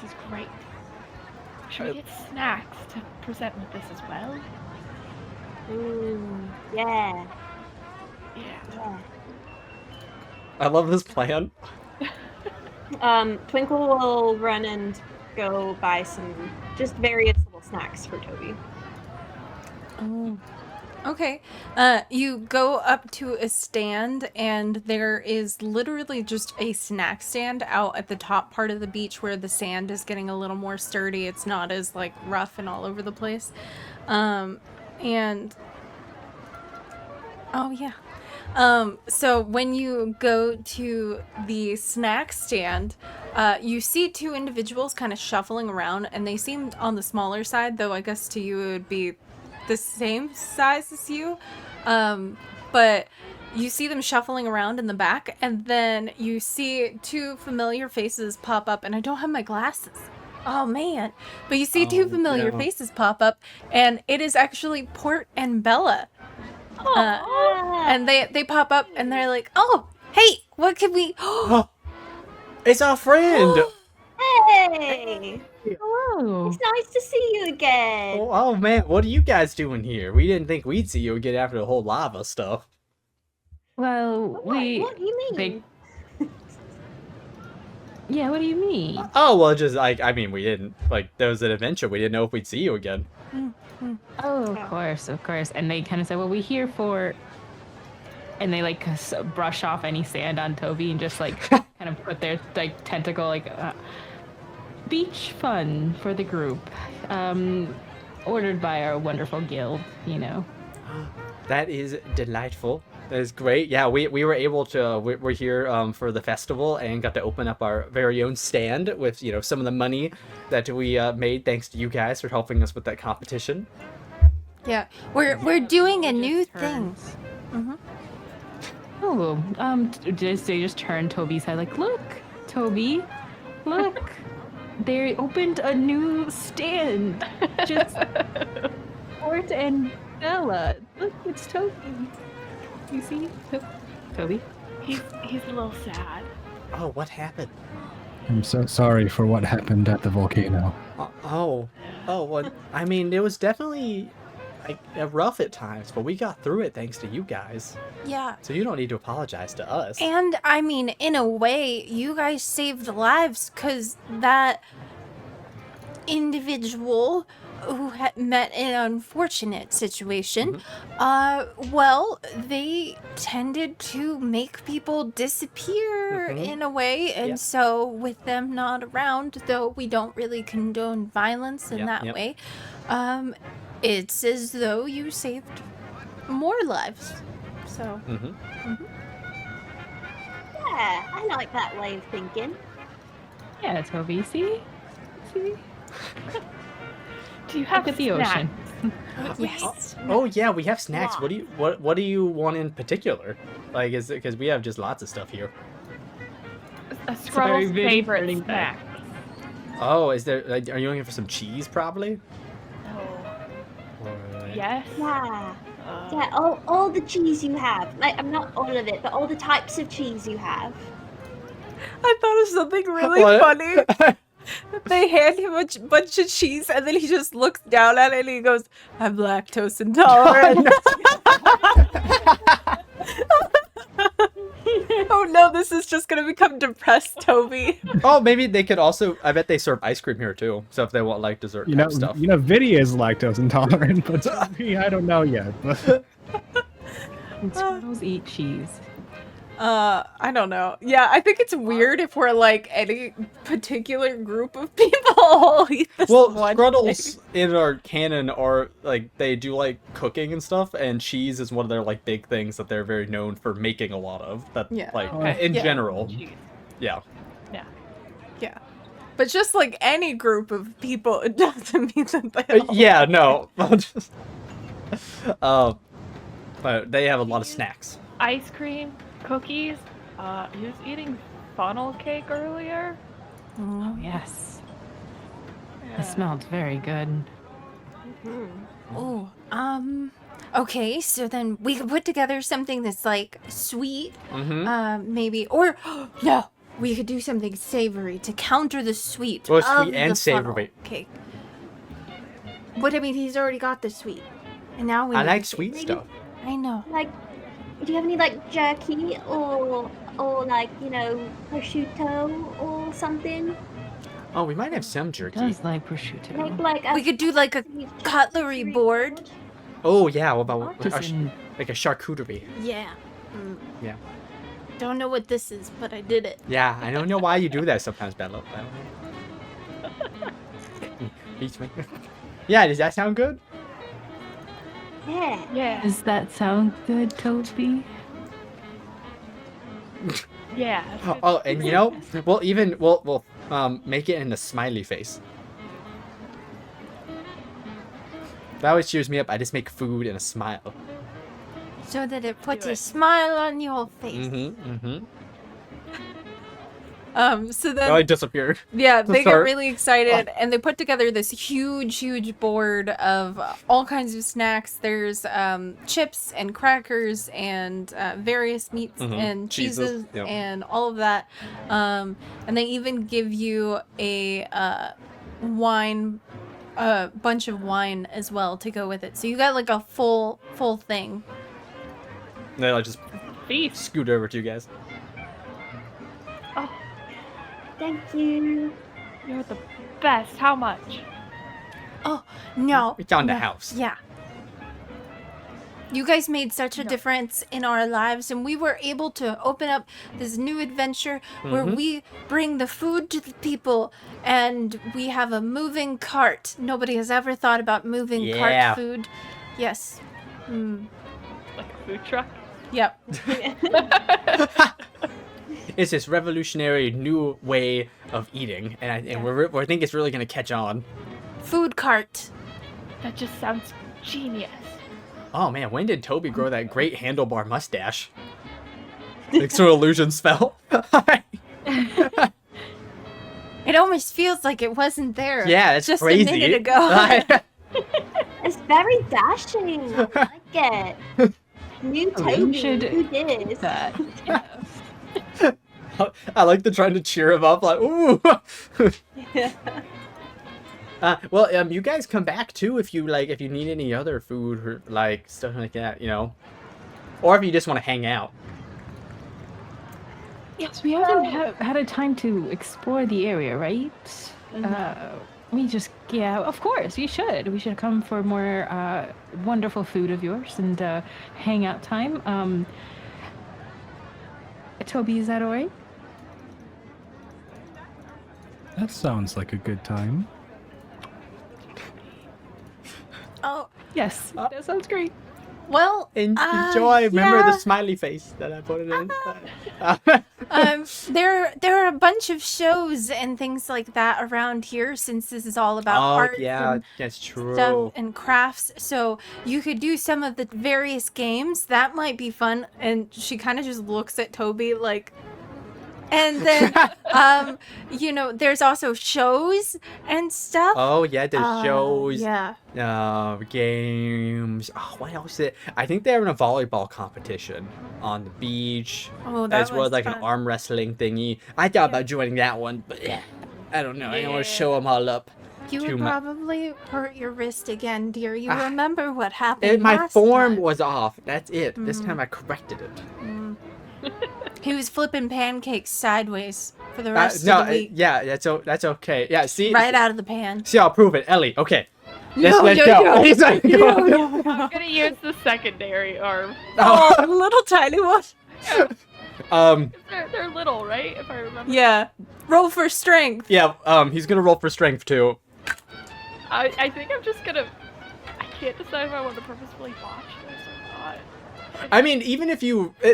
S2: This is great. Should we get snacks to present with this as well?
S3: Yeah.
S2: Yeah.
S1: I love this plan.
S3: Twinkle will run and go buy some just various little snacks for Toby.
S4: Oh. Okay. You go up to a stand, and there is literally just a snack stand out at the top part of the beach where the sand is getting a little more sturdy. It's not as like rough and all over the place. And oh yeah. So when you go to the snack stand, you see two individuals kind of shuffling around, and they seem on the smaller side, though I guess to you it would be the same size as you. But you see them shuffling around in the back, and then you see two familiar faces pop up, and I don't have my glasses. Oh man. But you see two familiar faces pop up, and it is actually Port and Bella. And they pop up and they're like, "Oh, hey, what can we?"
S1: It's our friend.
S3: Hey!
S7: Hello.
S3: It's nice to see you again.
S1: Oh man, what are you guys doing here? We didn't think we'd see you again after the whole lava stuff.
S7: Well,
S3: What do you mean?
S7: Yeah, what do you mean?
S1: Oh well, just like I mean, we didn't like there was an adventure. We didn't know if we'd see you again.
S7: Oh, of course. And they kind of said, "What we here for?" And they like brush off any sand on Toby and just like kind of put their like tentacle like beach fun for the group, ordered by our wonderful guild. You know.
S1: That is delightful. That is great. Yeah, we were able to. We're here for the festival and got to open up our very own stand with some of the money that we made thanks to you guys for helping us with that competition.
S4: Yeah, we're doing a new thing.
S7: Oh, they just turned Toby's head like, "Look, Toby, look, they opened a new stand. Just Port and Bella. Look, it's Toby. You see, Toby?
S2: He's a little sad.
S1: Oh, what happened?
S6: I'm so sorry for what happened at the volcano.
S1: Well, I mean, it was definitely like rough at times, but we got through it thanks to you guys.
S4: Yeah.
S1: So you don't need to apologize to us.
S4: And I mean, in a way, you guys saved lives, because that individual who had met an unfortunate situation, well, they tended to make people disappear in a way, and so with them not around, though we don't really condone violence in that way, it's as though you saved more lives. So
S5: Yeah, I like that way of thinking.
S7: Yeah, Toby. See?
S2: Do you have
S7: Look at the
S2: snacks?
S7: ocean.
S4: yes.
S1: Oh yeah, we have snacks. What do you want in particular? Like, is it because we have just lots of stuff here?
S2: A Scrubble's
S7: very
S2: favorite
S7: burning
S2: snack.
S1: Oh, is there? Like, are you looking for some cheese, probably? Or,
S2: Yes.
S5: Yeah. Yeah, all the cheese you have. Like, I'm not all of it, but all the types of cheese you have.
S4: I thought of something really
S1: What?
S4: funny. They hand him a bunch of cheese, and then he just looks down at it and he goes, "I'm lactose intolerant." Oh no, this is just gonna become depressed Toby.
S1: Oh, maybe they could also. I bet they serve ice cream here too. So if they want like dessert type stuff.
S6: Vidya is lactose intolerant, but I don't know yet. But
S7: Squirrels eat cheese.
S4: I don't know. Yeah, I think it's weird if we're like any particular group of people. Eat this
S1: Well,
S4: one
S1: Scruddles
S4: thing.
S1: in our canon are like they do like cooking and stuff, and cheese is one of their like big things that they're very known for making a lot of. That like in general, yeah.
S4: Yeah. But just like any group of people, it doesn't mean that they all
S1: Yeah, no. But they have a lot of snacks.
S2: Ice cream, cookies. He was eating funnel cake earlier.
S7: Oh yes.
S2: Yeah.
S7: It smelled very good.
S4: Oh, okay, so then we could put together something that's like sweet, maybe, or no, we could do something savory to counter the sweet.
S1: Well,
S4: of
S1: sweet
S4: the
S1: and
S4: funnel
S1: savory.
S4: cake. But I mean, he's already got the sweet, and now we.
S1: I
S4: need
S1: like
S4: the
S1: sweet
S4: savory.
S1: stuff.
S4: I know.
S5: Like, do you have any like jerky or like prosciutto or something?
S1: Oh, we might have some jerky.
S7: Does like prosciutto.
S5: Like
S4: We could do like a cutlery board.
S1: Oh yeah, what about
S7: Just in-
S1: like a charcuterie?
S4: Yeah.
S1: Yeah.
S4: Don't know what this is, but I did it.
S1: Yeah, I don't know why you do that sometimes, Bello. I don't know. Beats me. Yeah, does that sound good?
S5: Yeah.
S2: Yeah.
S7: Does that sound good, Toby?
S2: Yeah.
S1: Oh, and we'll make it in a smiley face. That always cheers me up. I just make food and a smile.
S4: So that it puts
S2: Do
S4: a
S2: it.
S4: smile on your face. So then
S1: Oh, it disappeared.
S4: yeah, they get
S1: start.
S4: really excited and they put together this huge board of all kinds of snacks. There's chips and crackers and various meats and cheeses
S1: yeah.
S4: and all of that. And they even give you a wine, bunch of wine as well to go with it. So you got like a full thing.
S1: Then I'll just
S2: Feast.
S1: scoot over to you guys.
S2: Oh,
S5: Thank you.
S2: you're the best. How much?
S4: Oh no!
S1: It's on the
S4: no.
S1: house.
S4: Yeah. You guys made such a difference in our lives, and we were able to open up this new adventure where we bring the food to the people, and we have a moving cart. Nobody has ever thought about moving
S1: Yeah.
S4: cart food. Yes.
S2: Like a food truck?
S4: Yep.
S1: It's this revolutionary new way of eating, and we think it's really gonna catch on.
S4: Food cart.
S2: That just sounds genius.
S1: Oh man, when did Toby grow that great handlebar mustache? Like sort of illusion spell.
S4: It almost feels like it wasn't there.
S1: Yeah, it's
S4: just
S1: crazy.
S4: a minute ago.
S5: It's very dashing. I like it. New Toby.
S7: should-
S5: Who did?
S7: That.
S1: I like the trying to cheer him up, like ooh. Well, you guys come back too if you need any other food or like stuff like that, or if you just want to hang out.
S7: Yes, we haven't had a time to explore the area, right? Yeah, of course, we should. We should come for more wonderful food of yours and hangout time. Toby, is that alright?
S6: That sounds like a good time.
S4: Oh,
S7: Yes, that sounds great.
S4: well.
S1: Enjoy. Remember
S4: yeah.
S1: the smiley face that I put it in.
S4: There are a bunch of shows and things like that around here since this is all about
S1: Oh
S4: art
S1: yeah,
S4: and
S1: that's true.
S4: stuff and crafts. So you could do some of the various games. That might be fun. And she kind of just looks at Toby like. And then, there's also shows and stuff.
S1: Oh yeah, the shows.
S4: Yeah.
S1: Games. Oh, what else? I think they're having a volleyball competition on the beach,
S4: Oh, that
S1: as well as
S4: was
S1: like
S4: fun.
S1: an arm wrestling thingy. I thought about joining that one, but yeah, I don't know. I don't want to show them all up.
S4: You
S1: too
S4: would
S1: mu-
S4: probably hurt your wrist again, dear. You remember what happened
S1: And my
S4: last
S1: form
S4: time.
S1: was off. That's it. This time I corrected it.
S4: He was flipping pancakes sideways for the rest of the week.
S1: Yeah, that's okay. Yeah, see,
S4: Right out of the pan.
S1: see, I'll prove it, Ellie. Okay, let's
S4: No,
S1: go.
S4: no.
S1: He's like,
S2: I'm gonna use the secondary arm.
S4: Oh, little tiny one.
S2: They're little, right? If I remember.
S4: Yeah. Roll for strength.
S1: yeah. He's gonna roll for strength too.
S2: I think I'm just gonna. I can't decide if I want to purposefully botch this or not.
S1: I mean, even if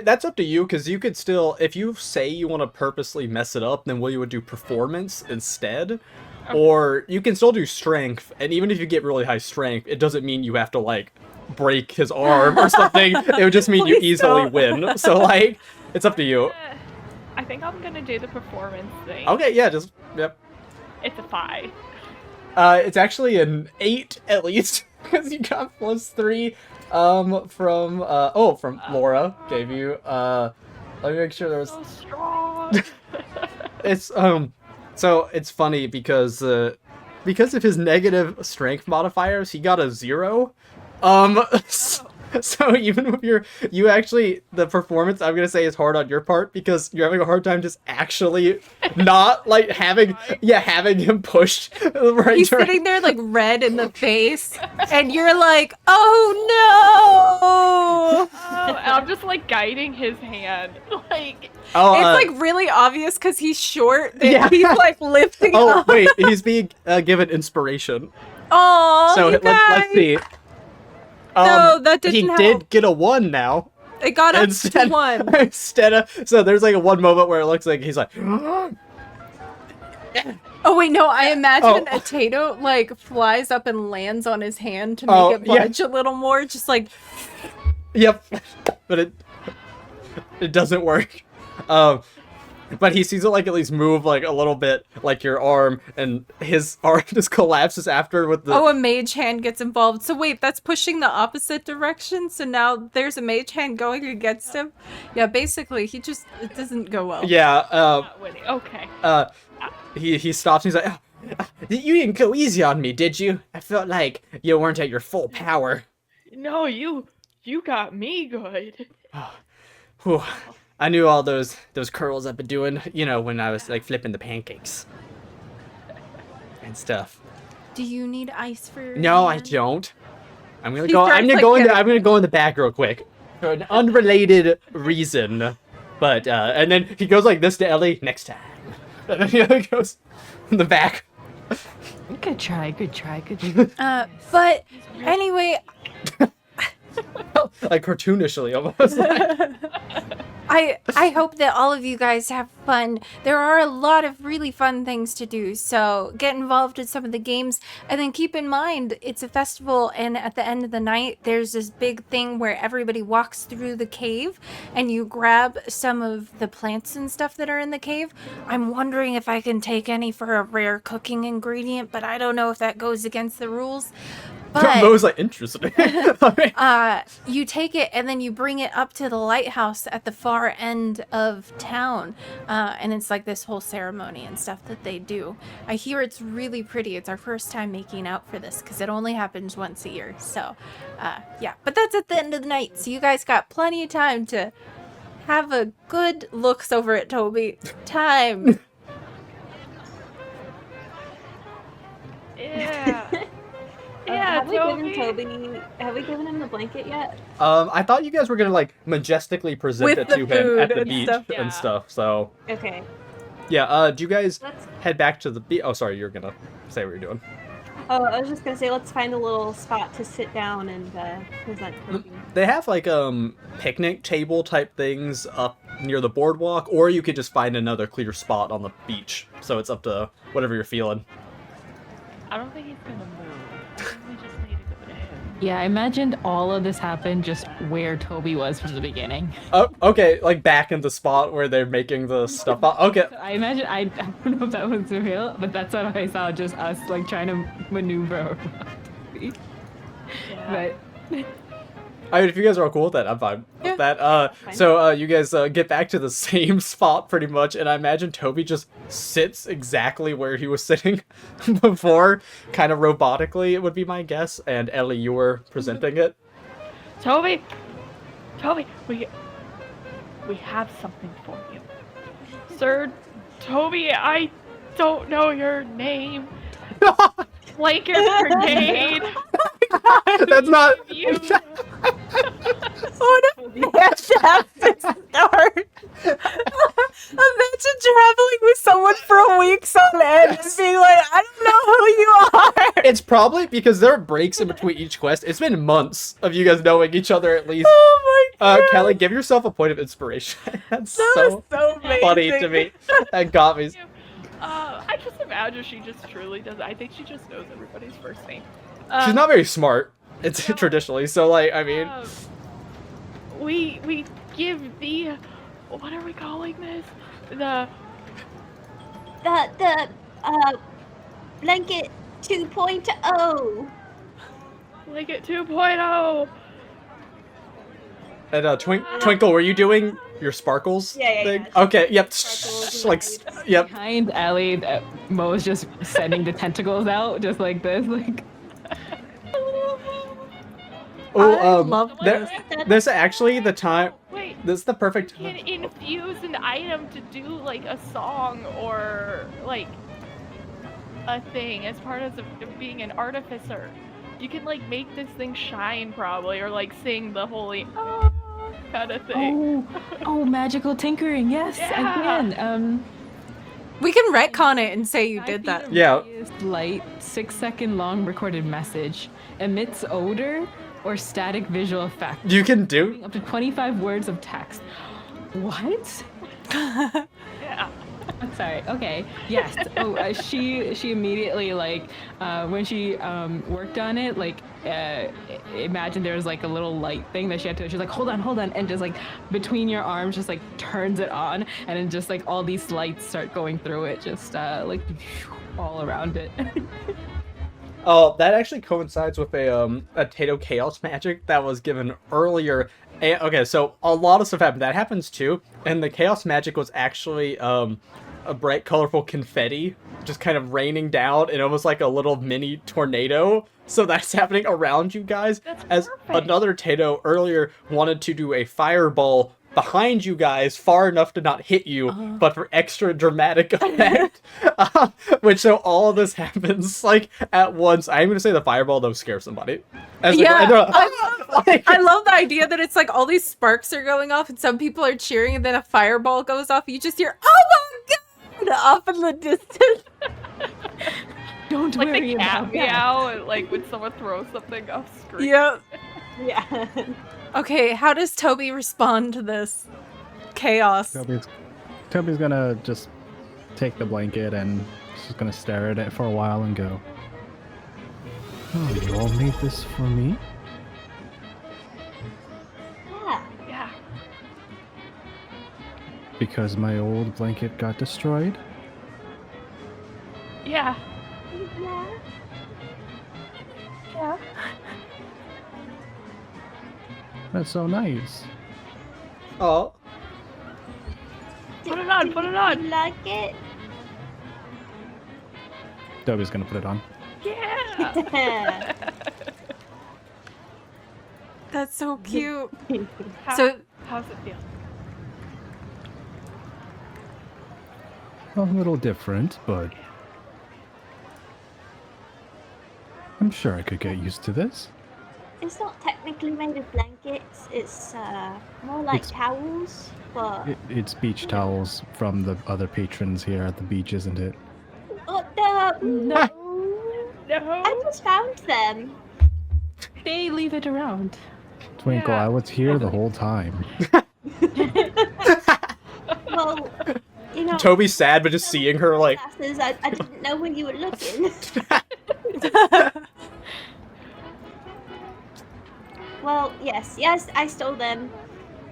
S1: that's up to you, because you could still, if you say you want to purposely mess it up, then you would do performance instead. Or you can still do strength, and even if you get really high strength, it doesn't mean you have to, like, break his arm or something. It would just mean you
S4: Please
S1: easily
S4: don't.
S1: win. So, like, it's up to you.
S2: I think I'm gonna do the performance thing.
S1: Okay, yeah, yep.
S2: It's a 5.
S1: It's actually an 8 at least because you got +3 from Laura gave you. Let me make sure there was.
S2: So strong.
S1: It's so it's funny because of his negative strength modifiers, he got a 0. So even with you actually, the performance I'm gonna say is hard on your part because you're having a hard time just actually not like having him pushed the right
S4: He's
S1: direction.
S4: sitting there like red in the face, and you're like, oh no!
S2: Oh, and I'm just like guiding his hand, like.
S1: Oh,
S4: It's like really obvious because he's short. That
S1: Yeah.
S4: He's like lifting
S1: oh
S4: up.
S1: wait, he's being given inspiration.
S4: Oh,
S1: So
S4: you
S1: let's
S4: guys.
S1: see.
S4: No, that
S1: he
S4: didn't
S1: did
S4: help.
S1: get a 1 now.
S4: It got up to 1.
S1: Instead of, so there's like a one moment where it looks like he's like,
S4: Oh wait, no, I imagine
S1: Oh.
S4: a Tato like flies up and lands on his hand to
S1: Oh,
S4: make it
S1: yeah.
S4: budge a little more, just like
S1: yep, but it doesn't work. But he sees it like at least move like a little bit, like your arm, and his arm just collapses after with the.
S4: oh, a mage hand gets involved. So wait, that's pushing the opposite direction. So now there's a mage hand going against him. Yeah, basically it doesn't go well.
S1: Yeah.
S2: Not winning. Okay.
S1: He stops. And he's like, "You didn't go easy on me, did you? I felt like you weren't at your full power."
S2: No, you got me good.
S1: Whew. I knew all those curls I've been doing, you know, when I was like flipping the pancakes and stuff.
S4: Do you need ice for your
S1: No, I
S4: hand?
S1: don't. I'm gonna
S4: He
S1: go.
S4: starts,
S1: I'm gonna
S4: like,
S1: go in.
S4: getting-
S1: I'm gonna go in the back real quick for an unrelated reason. But and then he goes like this to Ellie next time. And then he goes in the back.
S7: Good try.
S4: But anyway,
S1: Like cartoonishly almost.
S4: I hope that all of you guys have fun. There are a lot of really fun things to do, so get involved in some of the games, and then keep in mind it's a festival, and at the end of the night there's this big thing where everybody walks through the cave and you grab some of the plants and stuff that are in the cave. I'm wondering if I can take any for a rare cooking ingredient, but I don't know if that goes against the rules. But
S1: Mo's like interesting.
S4: you take it and then you bring it up to the lighthouse at the far end of town, and it's like this whole ceremony and stuff that they do. I hear it's really pretty. It's our first time making out for this because it only happens once a year. So yeah, but that's at the end of the night, so you guys got plenty of time to have a good looks over at Toby time.
S2: Yeah. Yeah,
S3: have we
S2: Toby.
S3: given him the blanket yet?
S1: I thought you guys were gonna like majestically present
S4: With
S1: it
S4: the
S1: to him
S4: food
S1: at the
S4: and
S1: beach
S4: stuff.
S2: Yeah.
S1: and stuff. So
S3: Okay.
S1: yeah. Do you guys
S3: Let's.
S1: head back to the beach? Oh, sorry. You're gonna say what you're doing.
S3: Oh, I was just gonna say, let's find a little spot to sit down and present Toby.
S1: They have like picnic table type things up near the boardwalk, or you could just find another clear spot on the beach. So it's up to whatever you're feeling.
S2: I don't think he's gonna move. I think we just need to go to him.
S7: Yeah, I imagined all of this happened just where Toby was from the beginning.
S1: Oh, okay, like back in the spot where they're making the stuff up. Okay.
S7: I imagine, I don't know if that was real, but that's what I saw, just us like trying to maneuver around Toby.
S2: Yeah.
S7: But
S1: I mean, if you guys are all cool with that, I'm fine
S4: Yeah.
S1: with that. So you guys get back to the same spot pretty much, and I imagine Toby just sits exactly where he was sitting before, kind of robotically, it would be my guess. And Ellie, you were presenting it.
S2: Toby, we have something for you, Sir Toby. I don't know your name. Blanket Brigade.
S1: That's not.
S2: You.
S4: What a fantastic start! Imagine traveling with someone for weeks on end and being like, I don't know who you are!
S1: It's probably because there are breaks in between each quest. It's been months of you guys knowing each other at least.
S4: Oh my god!
S1: Kelly, give yourself a point of inspiration. That's
S4: that
S1: so
S4: was so amazing.
S1: funny to me. That got me.
S2: I just imagine she just truly does. I think she just knows everybody's first name.
S1: She's not very smart. It's
S2: no.
S1: traditionally, so like, I mean,
S2: We give the, what are we calling this? The
S5: The blanket 2.0.
S2: Blanket 2.0.
S1: And Twinkle, were you doing your sparkles
S3: Yeah.
S1: thing? Okay, yep.
S3: Sparkles
S1: Like,
S3: and
S1: yep.
S7: Behind Ellie, Mo's just sending the tentacles out, just like this, like.
S4: I love this.
S1: This actually the time.
S2: Wait,
S1: This is the perfect.
S2: you can infuse an item to do like a song or like a thing as part of being an artificer. You can like make this thing shine probably, or like sing the holy kind of thing.
S7: Oh, magical tinkering. Yes, I
S2: Yeah.
S7: can.
S4: We can retcon it and say you did that.
S1: Yeah.
S7: Light, 6-second long recorded message emits odor or static visual effect.
S1: You can do.
S7: Up to 25 words of text. What?
S2: Yeah.
S7: I'm sorry. Okay. Yes. Oh, she immediately like when she worked on it, like imagine there was like a little light thing that she had to. She's like, hold on, and just like between your arms, just like turns it on, and then just like all these lights start going through it, just like all around it.
S1: Oh, that actually coincides with a Tato Chaos magic that was given earlier. Okay, so a lot of stuff happened. That happens too, and the Chaos magic was actually a bright, colorful confetti just kind of raining down in almost like a little mini tornado. So that's happening around you guys.
S2: That's
S1: As
S2: perfect.
S1: another Tato earlier wanted to do a fireball behind you guys far enough to not hit you, but for extra dramatic effect. Which so all of this happens like at once. I'm gonna say the fireball though scares somebody. As
S4: Yeah,
S1: like,
S4: I love the idea that it's like all these sparks are going off and some people are cheering and then a fireball goes off. You just hear, oh my god, off in the distance.
S7: Don't
S2: Like
S7: worry
S2: the cat
S7: about that.
S2: meow, like when someone throws something off screen.
S4: Yep.
S3: Yeah.
S4: Okay, how does Toby respond to this chaos?
S6: Toby's gonna just take the blanket and just gonna stare at it for a while and go, "Oh, you all made this for me?"
S5: Yeah.
S2: Yeah.
S6: Because my old blanket got destroyed?
S2: Yeah.
S5: Yeah.
S2: Yeah.
S6: That's so nice.
S1: oh,
S2: Put it on, put it on.
S5: You like it?
S6: Toby's gonna put it on.
S2: Yeah.
S4: That's so cute.
S2: How's it feel?
S6: A little different, but I'm sure I could get used to this.
S5: It's not technically made of blankets. It's more like
S6: It's-
S5: towels, but
S6: It's beach towels from the other patrons here at the beach, isn't it?
S5: oh, no,
S2: No.
S5: I just found them.
S7: They leave it around.
S6: Twinkle,
S2: Yeah.
S6: I was here the whole time.
S5: Well, you know,
S1: Toby's sad, but just seeing her like.
S5: glasses, I didn't know where you were looking. Well, yes, I stole them,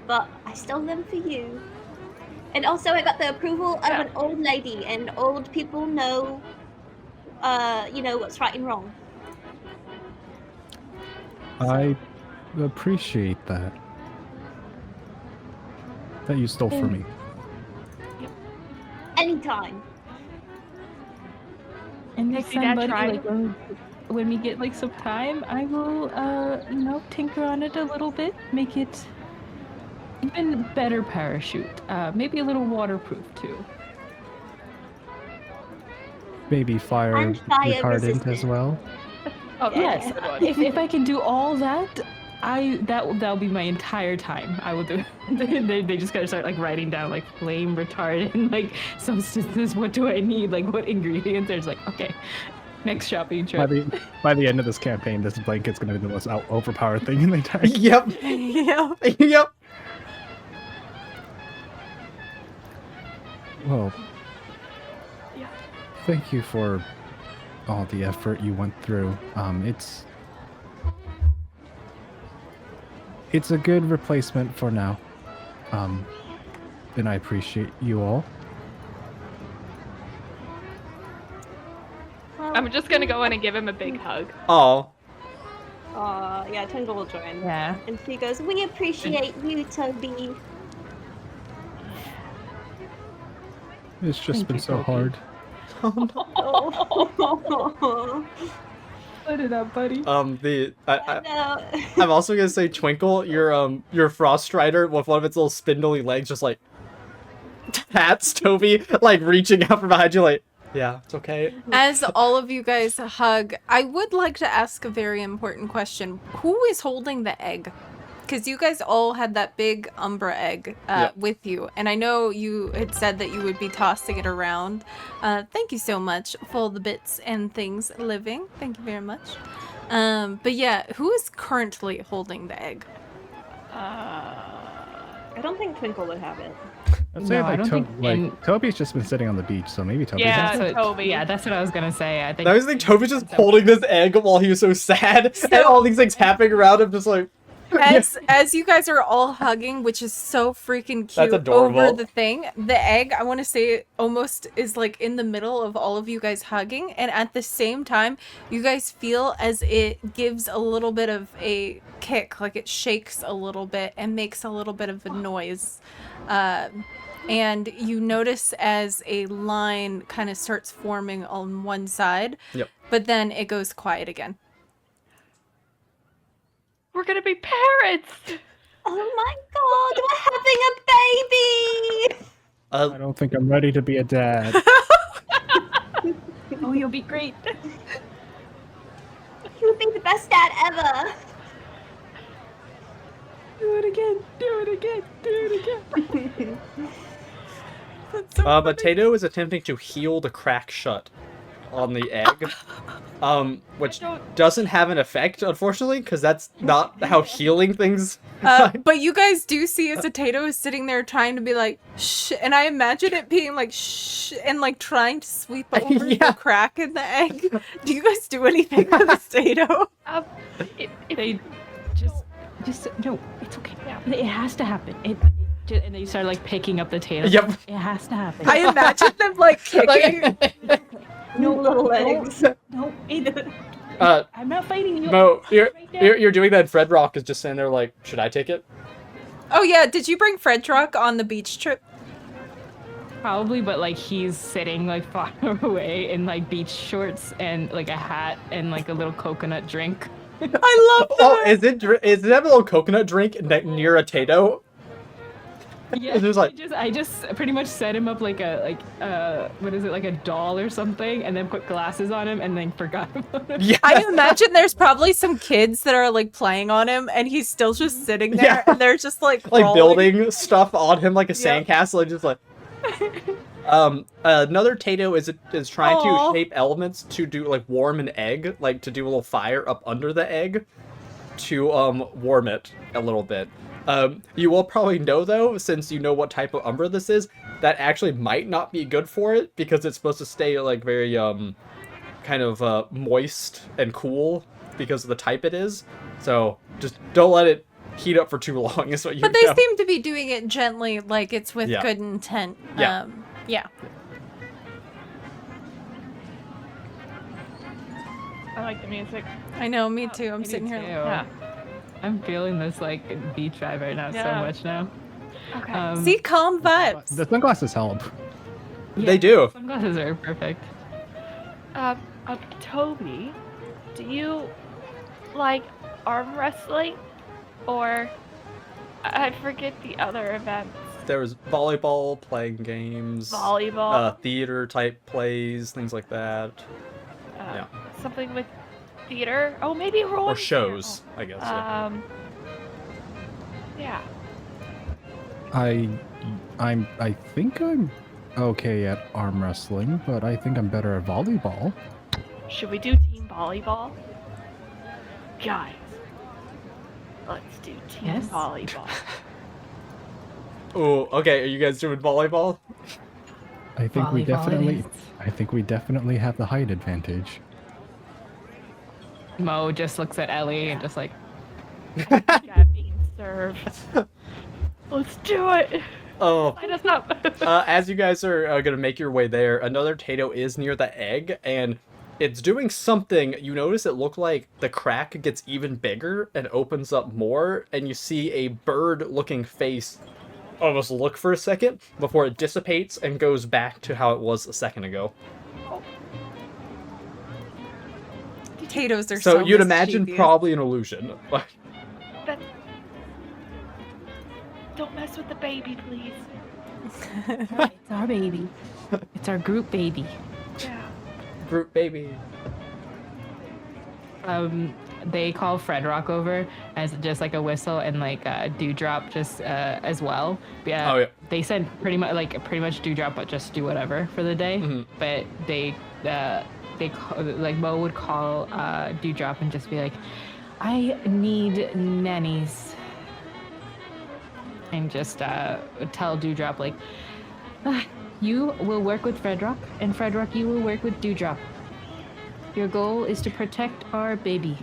S5: but I stole them for you. And also, I got the approval of
S2: Yeah.
S5: an old lady, and old people know, what's right and wrong.
S6: I appreciate that. That you stole from me.
S5: Anytime.
S7: And next
S2: see that
S7: time, buddy,
S2: try?
S7: like when we get like some time, I will, tinker on it a little bit, make it even better parachute. Maybe a little waterproof too.
S6: Maybe fire
S5: And fire
S6: retardant as
S5: resistant.
S6: well.
S2: Oh,
S7: Yes,
S2: that's a good one.
S7: if I can do all that, that'll be my entire time. I will do. They just gotta start like writing down like flame retardant, like substances. What do I need? Like what ingredients? There's like okay, next shopping trip.
S6: By the end of this campaign, this blanket's gonna be the most overpowered thing in the entire.
S1: Yep.
S4: Yeah.
S1: Yep.
S6: Well,
S2: Yeah.
S6: thank you for all the effort you went through. It's a good replacement for now. And I appreciate you all.
S5: Well,
S2: I'm just gonna go in and give him a big hug.
S1: Oh,
S3: Yeah, Twinkle will join.
S7: Yeah.
S5: And she goes, "We appreciate you, Toby."
S6: It's just
S7: Thank
S6: been
S7: you,
S6: so
S7: Toby.
S6: hard.
S3: Oh.
S7: Put it up, buddy.
S3: No.
S1: I'm also gonna say, Twinkle, your Frost Strider with one of its little spindly legs just like pats Toby, like reaching out from behind you, like, yeah, it's okay.
S4: As all of you guys hug, I would like to ask a very important question. Who is holding the egg? Because you guys all had that big Umbra egg
S1: Yep.
S4: with you, and I know you had said that you would be tossing it around. Thank you so much for all the bits and things living. Thank you very much. But yeah, who is currently holding the egg?
S3: I don't think Twinkle would have it.
S6: I'd say
S7: No, I don't think
S6: Toby's just been sitting on the beach, so maybe Toby
S2: Yeah.
S6: has it.
S7: That's what,
S2: Toby.
S7: Yeah, that's what I was gonna say. I think.
S1: I always think Toby's just holding this egg while he was so sad, and all these things happening around him, just like.
S4: As you guys are all hugging, which is so freaking cute,
S1: That's adorable.
S4: over the thing, the egg, I want to say, almost is like in the middle of all of you guys hugging, and at the same time, you guys feel as it gives a little bit of a kick, like it shakes a little bit and makes a little bit of a noise. And you notice as a line kind of starts forming on one side,
S1: Yep.
S4: but then it goes quiet again.
S2: We're gonna be parents.
S5: Oh my god, we're having a baby!
S6: I don't think I'm ready to be a dad.
S7: Oh, you'll be great.
S5: You'll be the best dad ever.
S7: Do it again. Do it again. Do it again.
S1: But Tato is attempting to heal the crack shut on the egg, which doesn't have an effect, unfortunately, because that's not how healing things.
S4: But you guys do see as Tato is sitting there trying to be like, shh, and I imagine it being like, shh, and like trying to sweep over
S1: Yeah.
S4: the crack in the egg. Do you guys do anything with this Tato?
S7: They just no. It's okay. It has to happen. And they start like picking up the tail.
S1: Yep.
S7: It has to happen.
S4: I imagine them like kicking.
S7: no
S3: little legs.
S7: No.
S1: Uh,
S7: I'm not fighting you.
S1: Mo,
S7: Right there.
S1: you're doing that. Fred Rock is just sitting there like, should I take it?
S4: Oh yeah, did you bring Fredrock on the beach trip?
S7: Probably, but like he's sitting like far away in like beach shorts and like a hat and like a little coconut drink.
S4: I love that.
S1: Oh, is it have a little coconut drink near a Tato?
S7: Yeah,
S1: It was like-
S7: I just pretty much set him up like what is it, like a doll or something, and then put glasses on him and then forgot about him.
S1: Yeah.
S4: I imagine there's probably some kids that are like playing on him, and he's still just sitting there,
S1: Yeah.
S4: and they're just like
S1: Like
S4: crawling.
S1: building stuff on him like a sandcastle, and just like. Another Tato is trying
S4: Aw.
S1: to shape elements to do like warm an egg, like to do a little fire up under the egg to warm it a little bit. You will probably know though, since you know what type of Umbra this is, that actually might not be good for it because it's supposed to stay like very kind of moist and cool because of the type it is. So just don't let it heat up for too long is what you
S4: But they
S1: know.
S4: seem to be doing it gently, like it's with
S1: Yeah.
S4: good intent.
S1: Yeah.
S4: Yeah.
S2: I like the music.
S4: I know, me too. I'm
S7: Me
S4: sitting here.
S7: too.
S2: Yeah.
S7: I'm feeling this like beach vibe right now so
S2: Yeah.
S7: much now.
S2: Okay.
S4: See, calm vibes.
S6: The sunglasses help.
S1: They do.
S7: Sunglasses are perfect.
S2: Toby, do you like arm wrestling, or I forget the other events?
S1: There was volleyball, playing games,
S2: Volleyball,
S1: theater type plays, things like that, yeah.
S2: something with theater. Oh, maybe rolling.
S1: or shows, I guess. Yeah.
S2: Yeah.
S6: I think I'm okay at arm wrestling, but I think I'm better at volleyball.
S2: Should we do team volleyball? Guys, let's do team
S7: Yes.
S2: volleyball.
S1: Oh, okay. Are you guys doing volleyball?
S6: I think we
S7: Volleyball it
S6: definitely
S7: is.
S6: I think we definitely have the height advantage.
S7: Mo just looks at Ellie and just like,
S2: Yeah, being served. Let's do it.
S1: Oh.
S2: Light us up.
S1: As you guys are gonna make your way there, another Tato is near the egg, and it's doing something. You notice it looked like the crack gets even bigger and opens up more, and you see a bird-looking face almost look for a second before it dissipates and goes back to how it was a second ago.
S4: Potatoes are
S1: So you'd imagine
S4: mischievous.
S1: probably an illusion.
S2: That... Don't mess with the baby, please.
S7: It's our baby. It's our group baby.
S2: Yeah.
S1: Group baby.
S7: They call Fred Rock over as just like a whistle and like Dewdrop just as well. Yeah.
S1: Oh, yeah.
S7: They said pretty much Dewdrop, but just do whatever for the day.
S1: Mhm.
S7: But they like Mo would call Dewdrop and just be like, I need nannies, and just tell Dewdrop like, you will work with Fredrock, and Fredrock, you will work with Dewdrop. Your goal is to protect our baby.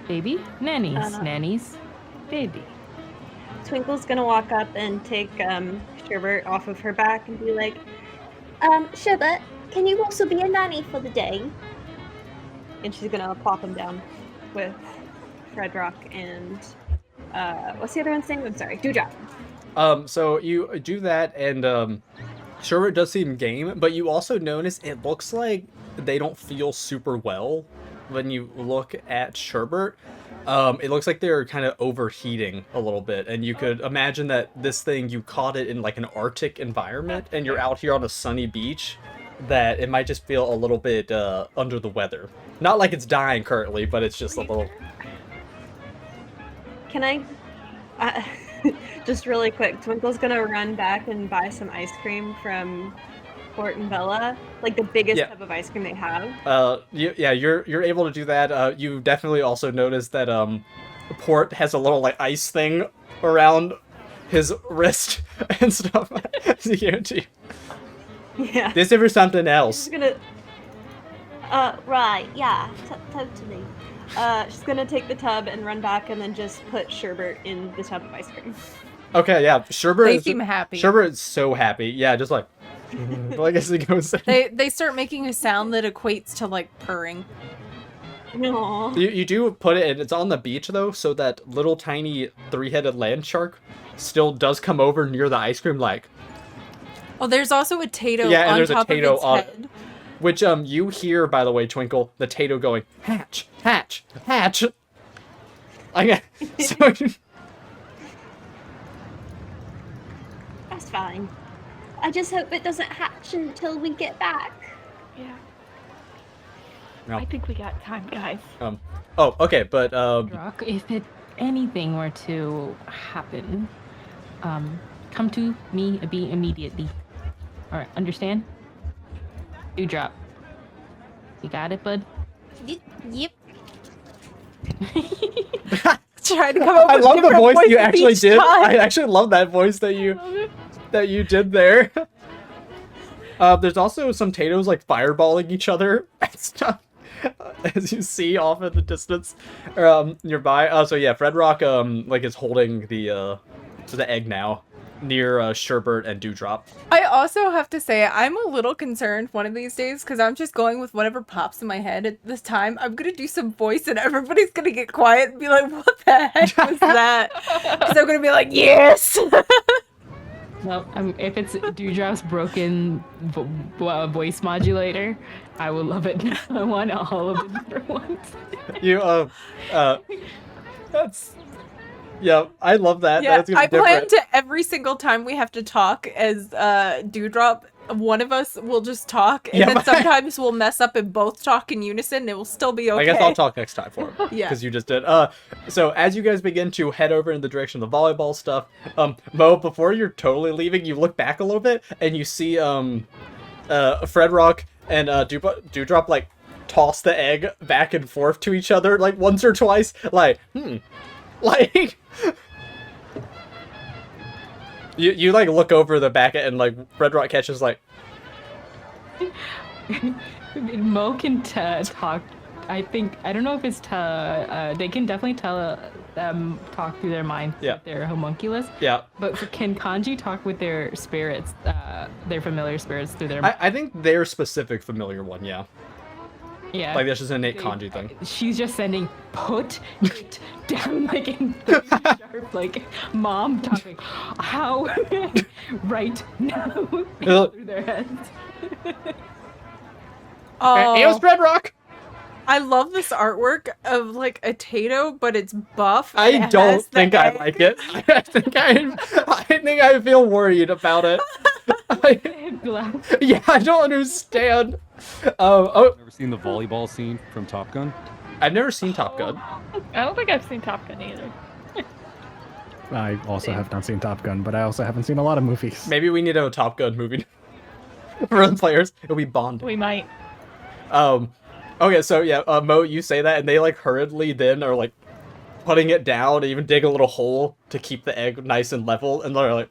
S7: Baby? Nannies. Nannies. Baby.
S3: Twinkle's gonna walk up and take Sherbert off of her back and be like,
S5: Sherbert, can you also be a nanny for the day?
S3: and she's gonna plop him down with Fredrock and what's the other one's name? I'm sorry, Dewdrop.
S1: So you do that, and Sherbert does seem game, but you also notice it looks like they don't feel super well when you look at Sherbert. It looks like they're kind of overheating a little bit, and you could imagine that this thing, you caught it in like an Arctic environment, and you're out here on a sunny beach, that it might just feel a little bit under the weather. Not like it's dying currently, but it's just a little...
S3: Can I just really quick, Twinkle's gonna run back and buy some ice cream from Port and Bella, like the biggest tub of ice cream they have.
S1: You're able to do that. You definitely also notice that Port has a little like ice thing around his wrist and stuff.
S3: Yeah.
S1: This is for something else.
S3: She's gonna
S5: Right, yeah, totally.
S3: she's gonna take the tub and run back and then just put Sherbert in the tub of ice cream.
S1: Okay, yeah, Sherbert.
S4: They seem happy.
S1: Sherbert is so happy. Yeah, just like, like as he goes.
S4: They start making a sound that equates to like purring.
S3: No.
S1: You do put it, and it's on the beach though, so that little tiny three-headed land shark still does come over near the ice cream, like.
S4: Oh, there's also a Tato
S1: Yeah, and
S4: on
S1: there's a
S4: top
S1: Tato
S4: of its
S1: on-
S4: head.
S1: Which you hear, by the way, Twinkle, the Tato going, hatch, hatch, hatch. So
S5: That's fine. I just hope it doesn't hatch until we get back.
S2: Yeah.
S1: No.
S2: I think we got time, guys.
S1: Oh, okay, but
S7: Rock, if anything were to happen, come to me immediately. All right, understand? Dewdrop. You got it, bud?
S5: Yep.
S4: Trying to come up
S1: I
S4: with
S1: love the
S4: different
S1: voice
S4: voices
S1: you actually
S4: each
S1: did.
S4: time.
S1: I actually love that voice that you did there. There's also some Tatos like fireballing each other and stuff, as you see off in the distance, nearby. So yeah, Fredrock like is holding the egg now near Sherbert and Dewdrop.
S4: I also have to say, I'm a little concerned one of these days because I'm just going with whatever pops in my head at this time. I'm going to do some voice and everybody's going to get quiet and be like, what the heck was that? Because I'm going to be like, yes!
S7: Well, if it's Dewdrop's broken voice modulator, I will love it. I want all of the different ones.
S1: You that's yeah, I love that.
S4: Yeah,
S1: That's gonna
S4: I
S1: be
S4: plan
S1: different.
S4: to every single time we have to talk as Dewdrop, one of us will just talk, and
S1: Yeah,
S4: then
S1: but-
S4: sometimes we'll mess up and both talk in unison, and it will still be okay.
S1: I guess I'll talk next time for him.
S4: Yeah.
S1: Because you just did. So as you guys begin to head over in the direction of the volleyball stuff, Mo, before you're totally leaving, you look back a little bit and you see Fredrock and Dewdrop like toss the egg back and forth to each other like once or twice, like like. You like look over the back and like Fredrock catches like.
S7: Mo can talk. I don't know if it's they can definitely them talk through their minds with their homunculus.
S1: Yeah.
S7: But can kanji talk with their spirits, their familiar spirits through their?
S1: I think their specific familiar one, yeah.
S7: Yeah.
S1: Like that's just an innate kanji thing.
S7: She's just sending put it down like in sharp, like mom talking. How right now through their heads.
S1: Hey, it was Red Rock.
S4: I love this artwork of like a Tato, but it's buff.
S1: I
S4: and it
S1: don't
S4: has the
S1: think I
S4: egg.
S1: like it. I think I feel worried about it. Yeah, I don't understand.
S8: Never seen the volleyball scene from Top Gun?
S1: I've never seen Top Gun.
S2: I don't think I've seen Top Gun either.
S6: I also have not seen Top Gun, but I also haven't seen a lot of movies.
S1: Maybe we need a Top Gun movie for the players. It'll be Bond.
S2: We might.
S1: Okay, so yeah, Mo, you say that, and they like hurriedly then are like putting it down, and even dig a little hole to keep the egg nice and level, and they're like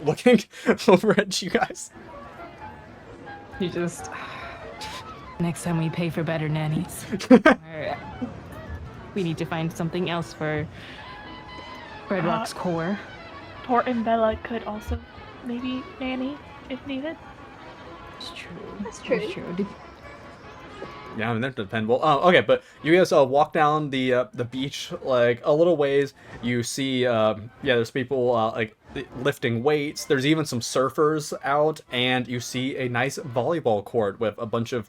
S1: looking over at you guys.
S7: You just next time we pay for better nannies, we need to find something else for Red Rock's core.
S2: Port and Bella could also maybe nanny if needed.
S7: It's true.
S3: That's true.
S7: It's true.
S1: Yeah, I mean they're dependable. Okay, but you guys walk down the beach like a little ways. You see, there's people like lifting weights. There's even some surfers out, and you see a nice volleyball court with a bunch of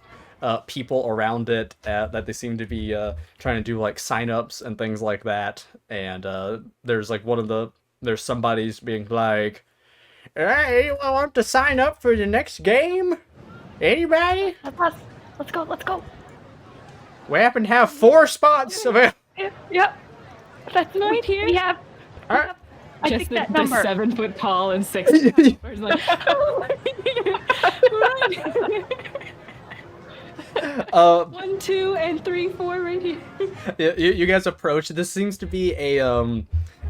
S1: people around it that they seem to be trying to do like sign-ups and things like that. And there's like there's somebody's being like, "Hey, I want to sign up for the next game. Anybody?
S2: Let's go. Let's go.
S1: We happen to have 4 spots available."
S2: Yep. That's
S7: Right here.
S2: We have.
S1: Alright.
S2: I
S7: Just
S2: think
S7: the,
S2: that
S7: the
S2: number.
S7: 7 foot tall and 6 foot like, run. 1, 2, and 3, 4 right here.
S1: You guys approach. This seems to be a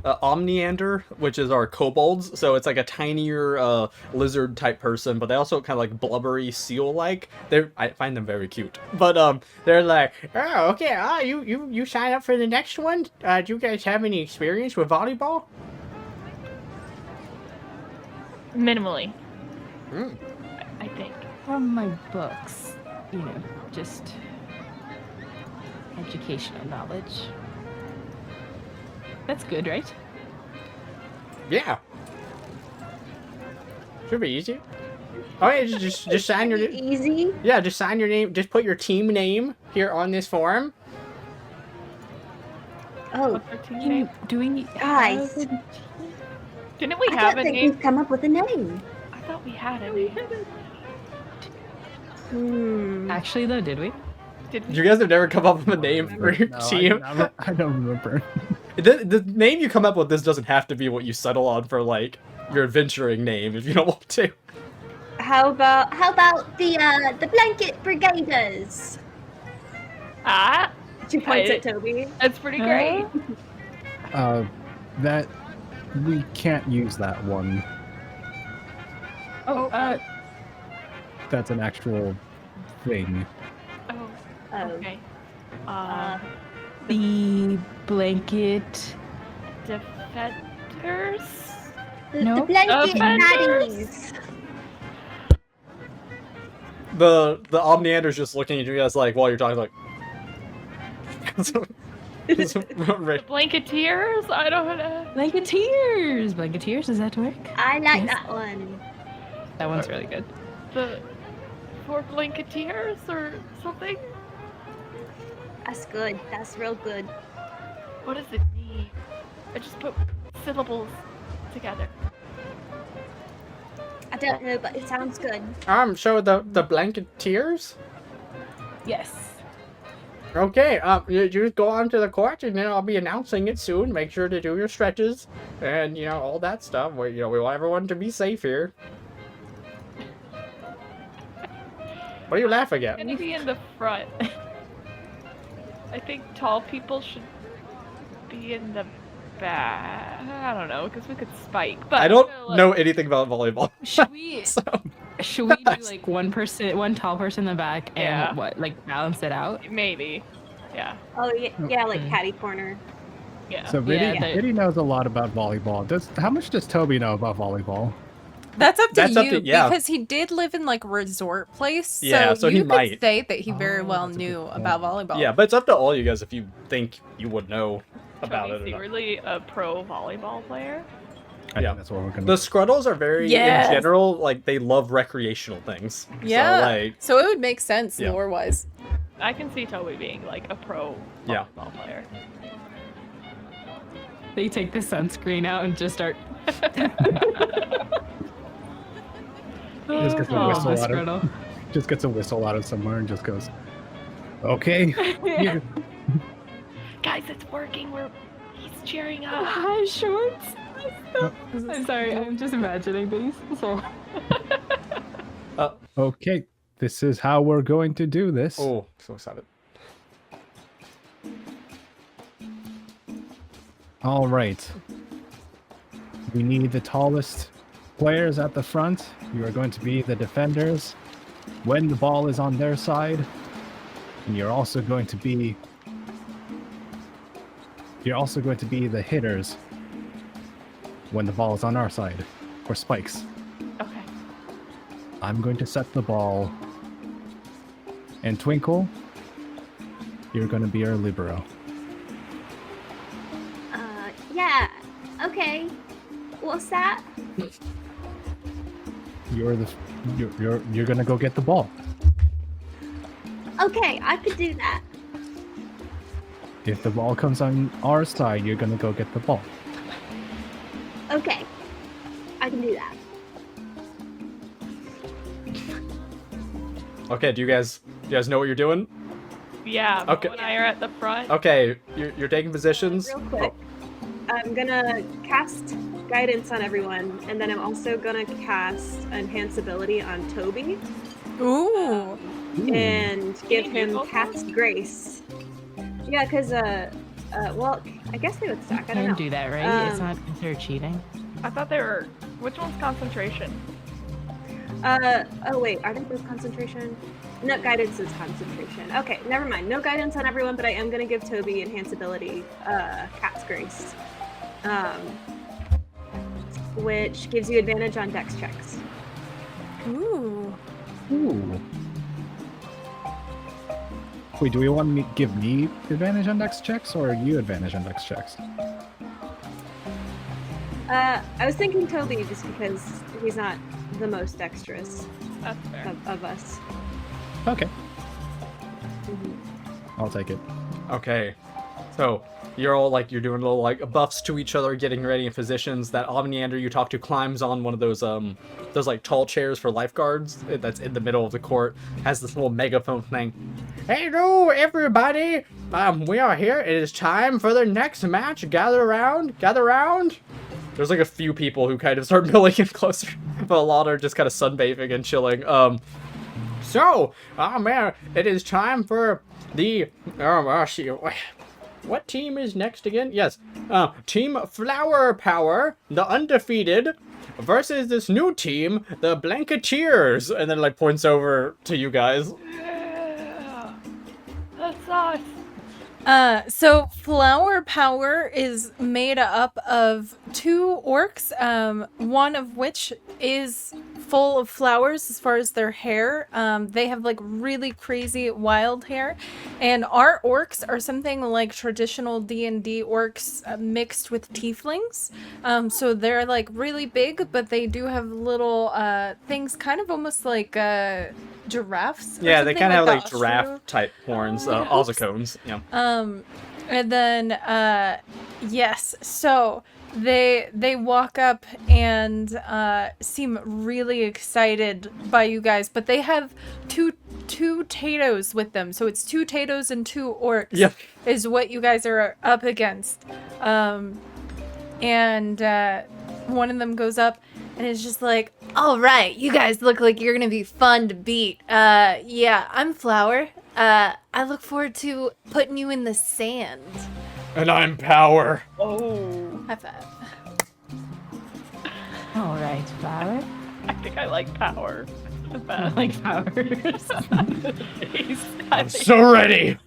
S1: omniander, which is our kobolds. So it's like a tinier lizard type person, but they also kind of like blubbery seal like. I find them very cute. But they're like, "Oh, okay. You sign up for the next one. Do you guys have any experience with volleyball?"
S2: Minimally.
S1: Mm.
S2: I think.
S7: From my books, just educational knowledge. That's good, right?
S1: Yeah. Should be easy. Oh yeah, just sign your name.
S3: Easy.
S1: Yeah, just sign your name. Just put your team name here on this form.
S3: Oh,
S2: What's our team name?
S7: Do we
S3: guys.
S2: Didn't we
S3: I
S2: have
S3: don't
S2: a
S3: think
S2: name?
S3: we've come up with a name.
S2: I thought we had a name.
S7: Actually, though, did we?
S2: Did we?
S1: You guys have never come up with a name for your team.
S6: I don't remember.
S1: The name you come up with, this doesn't have to be what you settle on for like your adventuring name if you don't want to.
S5: How about the blanket brigaders?
S2: Ah,
S3: She points at Toby.
S2: that's pretty great.
S6: That we can't use that one.
S7: Oh,
S6: That's an actual thing.
S2: Oh,
S3: Oh.
S2: okay.
S7: the blanket.
S2: Defenders?
S7: No.
S5: The blanket
S2: Offenders.
S5: baddies.
S1: The omniander's just looking at you guys like while you're talking like.
S2: The Blanketeers? I don't know.
S7: Blanketeers! Blanketeers, does that work?
S5: I like
S7: Yes.
S5: that one.
S7: That one's really good.
S2: The 4 Blanketeers or something?
S5: That's good. That's real good.
S2: What does it mean? I just put syllables together.
S5: I don't know, but it sounds good.
S1: So the Blanketeers?
S7: Yes.
S1: Okay, you just go on to the court and then I'll be announcing it soon. Make sure to do your stretches and, all that stuff. We want everyone to be safe here. What are you laughing at?
S2: I'm gonna be in the front. I think tall people should be in the back. I don't know, because we could spike. But
S1: I don't know anything about volleyball.
S7: Should we
S1: So,
S7: should we do like one tall person in the back and
S2: Yeah.
S7: balance it out?
S2: Maybe. Yeah.
S3: Oh yeah, like catty corner.
S2: Yeah.
S6: So Biddy,
S7: Yeah, they-
S6: Biddy knows a lot about volleyball. How much does Toby know about volleyball?
S4: That's up to
S1: That's up
S4: you
S1: to- yeah.
S4: because he did live in like a resort place.
S1: Yeah, so he
S4: you could
S1: might.
S4: say that he very
S6: Oh,
S4: well
S6: that's a good
S4: knew
S6: point.
S4: about volleyball.
S1: Yeah, but it's up to all you guys if you think you would know about
S2: Toby's
S1: it. Or not.
S2: secretly a pro volleyball player.
S6: I
S1: Yeah.
S6: think that's what we're gonna.
S1: The Scruddles are very,
S4: Yes.
S1: in general, like they love recreational things.
S4: Yeah.
S1: So, like,
S4: So it would make sense
S1: Yeah.
S4: lore wise.
S2: I can see Toby being like a pro
S1: Yeah.
S2: volleyball player.
S7: They take the sunscreen out and just start.
S6: Just gets a
S7: Oh,
S6: whistle
S7: the
S6: out of,
S7: Scruttle.
S6: just gets a whistle out of somewhere and just goes, "Okay." here."
S2: Guys, it's working. He's cheering up.
S7: High shorts. I'm sorry, I'm just imagining these. So
S6: Okay, this is how we're going to do this.
S1: oh, so excited.
S6: All right. We need the tallest players at the front. You are going to be the defenders when the ball is on their side. And you're also going to be the hitters when the ball is on our side for spikes.
S2: Okay.
S6: I'm going to set the ball. And Twinkle, you're going to be our libero.
S5: Yeah. Okay. What's that?
S6: You're going to go get the ball.
S5: Okay, I could do that.
S6: If the ball comes on our side, you're going to go get the ball.
S5: Okay. I can do that.
S1: Okay, do you guys know what you're doing?
S2: Yeah.
S1: Okay.
S2: Mo and I are at the front.
S1: Okay, you're taking positions.
S3: Real quick, I'm gonna cast guidance on everyone, and then I'm also gonna cast enhance ability on Toby
S4: Ooh.
S3: and give
S2: Can you
S3: him
S2: both
S3: cast grace. Yeah, because well, I guess they would stack. I don't
S7: can
S3: know.
S7: do that, right? It's
S3: Um,
S7: not considered cheating.
S2: I thought they were. Which one's concentration?
S3: Oh wait, are they both concentration? No, guidance is concentration. Okay, never mind. No guidance on everyone, but I am gonna give Toby enhance ability, Cat's Grace, which gives you advantage on dex checks.
S4: Ooh.
S6: Ooh. Wait, do we want to give me advantage on dex checks or you advantage on dex checks?
S3: I was thinking Toby just because he's not the most dexterous
S2: That's fair.
S3: of us.
S6: Okay,
S3: Mhm.
S6: I'll take it.
S1: Okay, so you're all like you're doing little like buffs to each other, getting ready in positions. That Omniander you talk to climbs on one of those like tall chairs for lifeguards that's in the middle of the court. Has this little megaphone thing. Hello, everybody. We are here. It is time for the next match. Gather around. Gather around. There's like a few people who kind of start milling in closer, but a lot are just kind of sunbathing and chilling. So, oh man, it is time for the what team is next again? Yes, Team Flower Power, the undefeated, versus this new team, the Blanketeers, and then like points over to you guys.
S2: Yeah. That's us.
S4: So Flower Power is made up of 2 orcs, one of which is full of flowers as far as their hair. They have like really crazy wild hair, and our orcs are something like traditional D&D orcs mixed with tieflings. So they're like really big, but they do have little things, kind of almost like giraffes. or
S1: Yeah, they
S4: something,
S1: kind of have
S4: the
S1: like giraffe
S4: Austro-
S1: type horns,
S4: Oh,
S1: ossicones. Yeah.
S4: And then yes, so they walk up and seem really excited by you guys, but they have two Tatos with them, so it's 2 Tatos and 2 orcs.
S1: Yep.
S4: Is what you guys are up against. And one of them goes up and is just like, all right, you guys look like you're gonna be fun to beat. Yeah, I'm Flower. I look forward to putting you in the sand.
S1: And I'm Power.
S2: Oh.
S4: High five.
S7: All right, Flower.
S2: I think I like power. The
S7: I
S2: best.
S7: like powers.
S2: I
S1: I'm
S2: think-
S1: so ready.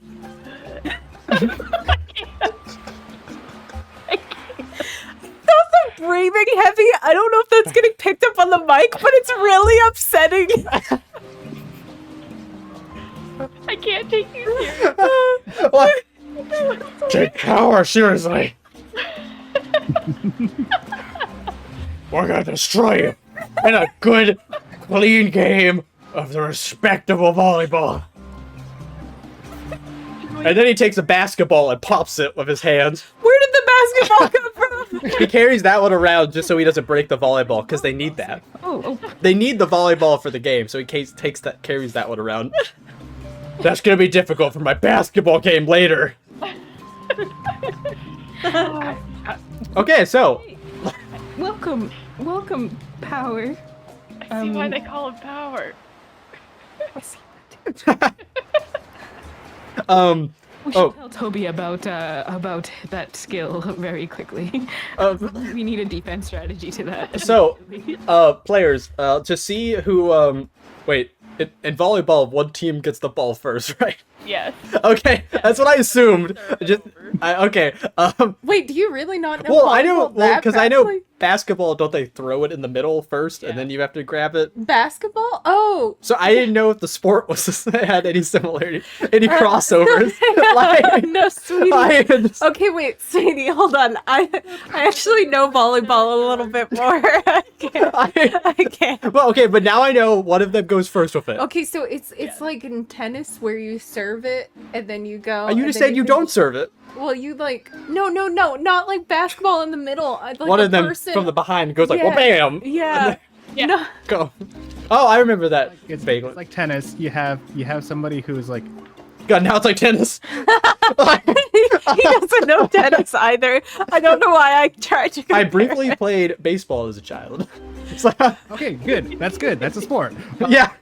S4: breathing heavy. I don't know if that's getting picked up on the mic, but it's really upsetting.
S2: I can't take you seriously.
S1: What? Take power seriously. We're gonna destroy you in a good, clean game of the respectable volleyball. And then he takes a basketball and pops it with his hands.
S4: Where did the basketball come from?
S1: He carries that one around just so he doesn't break the volleyball, because they need that.
S7: Oh,
S1: They need the volleyball for the game, so he carries that one around. That's gonna be difficult for my basketball game later. Okay, so
S7: welcome, Power.
S2: I see why they call him Power.
S7: We should tell Toby about that skill very quickly. We need a defense strategy to that.
S1: So, players, to see who, wait, in volleyball, one team gets the ball first, right?
S2: Yes.
S1: Okay, that's what I assumed. Okay,
S4: Wait, do you really not know?
S1: well, I know,
S4: volleyball that
S1: because I know
S4: badly?
S1: basketball, don't they throw it in the middle first, and then you have to grab it?
S4: Basketball? Oh.
S1: So I didn't know if the sport had any similarity, any crossovers.
S4: No, sweetie. Okay, wait, sweetie, hold on. I actually know volleyball a little bit more. I can't.
S1: Well, okay, but now I know one of them goes first with it.
S4: Okay, so it's like in tennis where you serve it and then you go.
S1: You
S4: and
S1: just
S4: then
S1: said you
S4: can-
S1: don't serve it.
S4: Well, you like no, not like basketball in the middle. Like
S1: One
S4: a
S1: of them
S4: person...
S1: from the behind goes like,
S4: Yeah.
S1: well, bam.
S4: Yeah.
S2: Yeah.
S4: No.
S1: Go. Oh, I remember that.
S6: It's
S1: vaguely.
S6: like tennis. You have somebody who's like,
S1: God, now it's like tennis.
S4: He doesn't know tennis either. I don't know why I tried to.
S1: I
S4: compare
S1: briefly
S4: it.
S1: played baseball as a child. It's like,
S6: okay, good. That's good. That's a sport.
S1: yeah.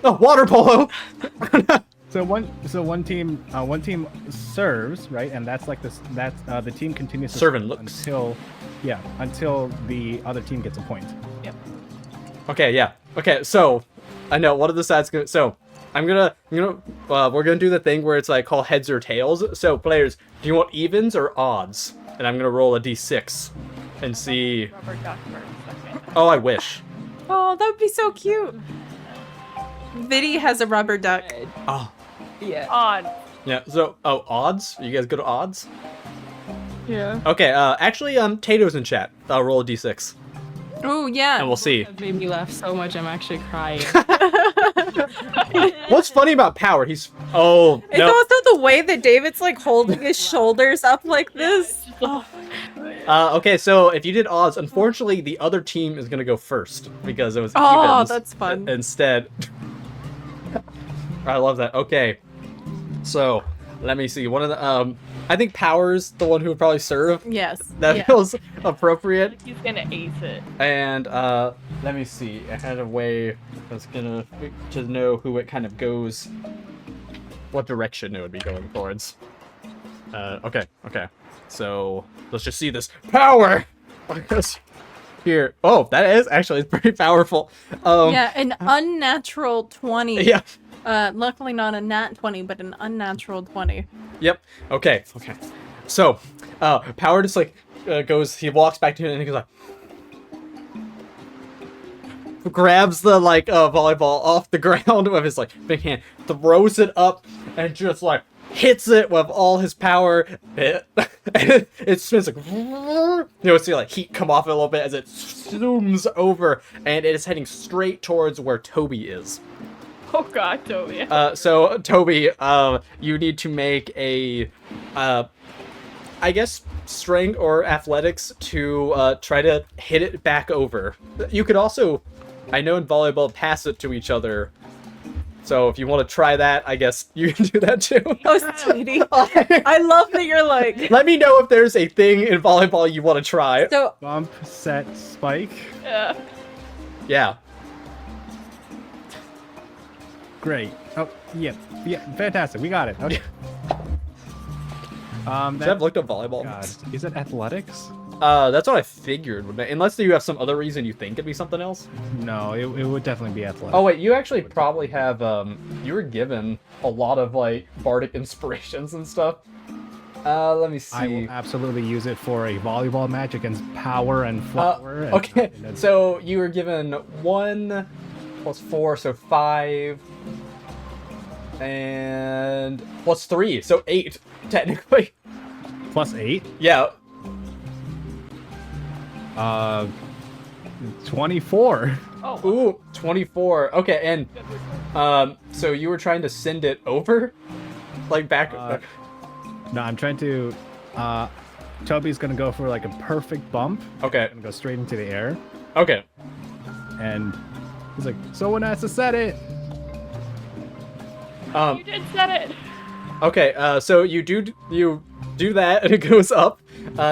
S1: Oh, water polo.
S6: So one team serves, right, and that's like this. That's the team continues to
S1: Serving
S6: serve
S1: looks.
S6: until the other team gets a point.
S1: Okay, yeah. Okay, so I know one of the sides. So we're gonna do the thing where it's like called heads or tails. So players, do you want evens or odds? And I'm gonna roll a d6 and see.
S2: Rubber duck for a second.
S1: Oh, I wish.
S4: Oh, that would be so cute. Viddy has a rubber duck.
S1: Oh,
S7: Yeah.
S2: On.
S1: yeah. So, odds? Are you guys good at odds?
S7: Yeah.
S1: Okay. Actually, Tato's in chat. I'll roll a d6
S4: Oh yeah.
S1: and we'll see.
S7: That made me laugh so much I'm actually crying.
S1: What's funny about Power? He's no.
S4: It's also the way that David's like holding his shoulders up like this. Oh.
S1: Okay, so if you did odds, unfortunately, the other team is gonna go first because it was
S4: Oh,
S1: evens
S4: that's fun.
S1: instead. I love that. Okay, so let me see. One of the I think Power's the one who would probably serve.
S4: Yes.
S1: That
S4: yeah.
S1: feels appropriate.
S2: He's gonna ace it.
S1: And let me see. I had a way that's gonna to know who it kind of goes, what direction it would be going towards. Okay. So let's just see this Power. Here. Oh, that is actually pretty powerful.
S4: Yeah, an unnatural 20.
S1: Yeah.
S4: Luckily not a nat 20, but an unnatural 20.
S1: Yep. Okay. So, Power just like goes. He walks back to it and he goes like, grabs the like volleyball off the ground with his like big hand, throws it up, and just like hits it with all his power. It spins like, see like heat come off it a little bit as it zooms over, and it is heading straight towards where Toby is.
S2: Oh god, Toby.
S1: So Toby, you need to make a, I guess, strength or athletics to try to hit it back over. You could also, I know in volleyball, pass it to each other. So if you want to try that, I guess you can do that too.
S4: Oh, sweetie. I love that you're like...
S1: Let me know if there's a thing in volleyball you want to try.
S4: So,
S6: Bump, set, spike.
S1: Yeah.
S6: Great. Oh, yeah, fantastic. We got it. Okay.
S1: Should I have looked up volleyball?
S6: God, is it athletics?
S1: That's what I figured. Unless you have some other reason you think it'd be something else.
S6: No, it would definitely be athletics.
S1: Oh wait, you actually probably have you were given a lot of like bardic inspirations and stuff. Let me
S6: I will
S1: see.
S6: absolutely use it for a volleyball match against Power and Flower. and-
S1: Okay,
S6: and-
S1: so you were given 1 plus 4, so 5, and plus 3, so 8 technically.
S6: plus 8.
S1: Yeah.
S6: 24.
S2: Oh,
S1: Ooh, 24. Okay, and so you were trying to send it over, like back.
S6: No, I'm trying to. Toby's gonna go for like a perfect bump
S1: Okay.
S6: and go straight into the air.
S1: Okay.
S6: And he's like, someone has to set it.
S2: you did set it.
S1: Okay. So you do that, and it goes up.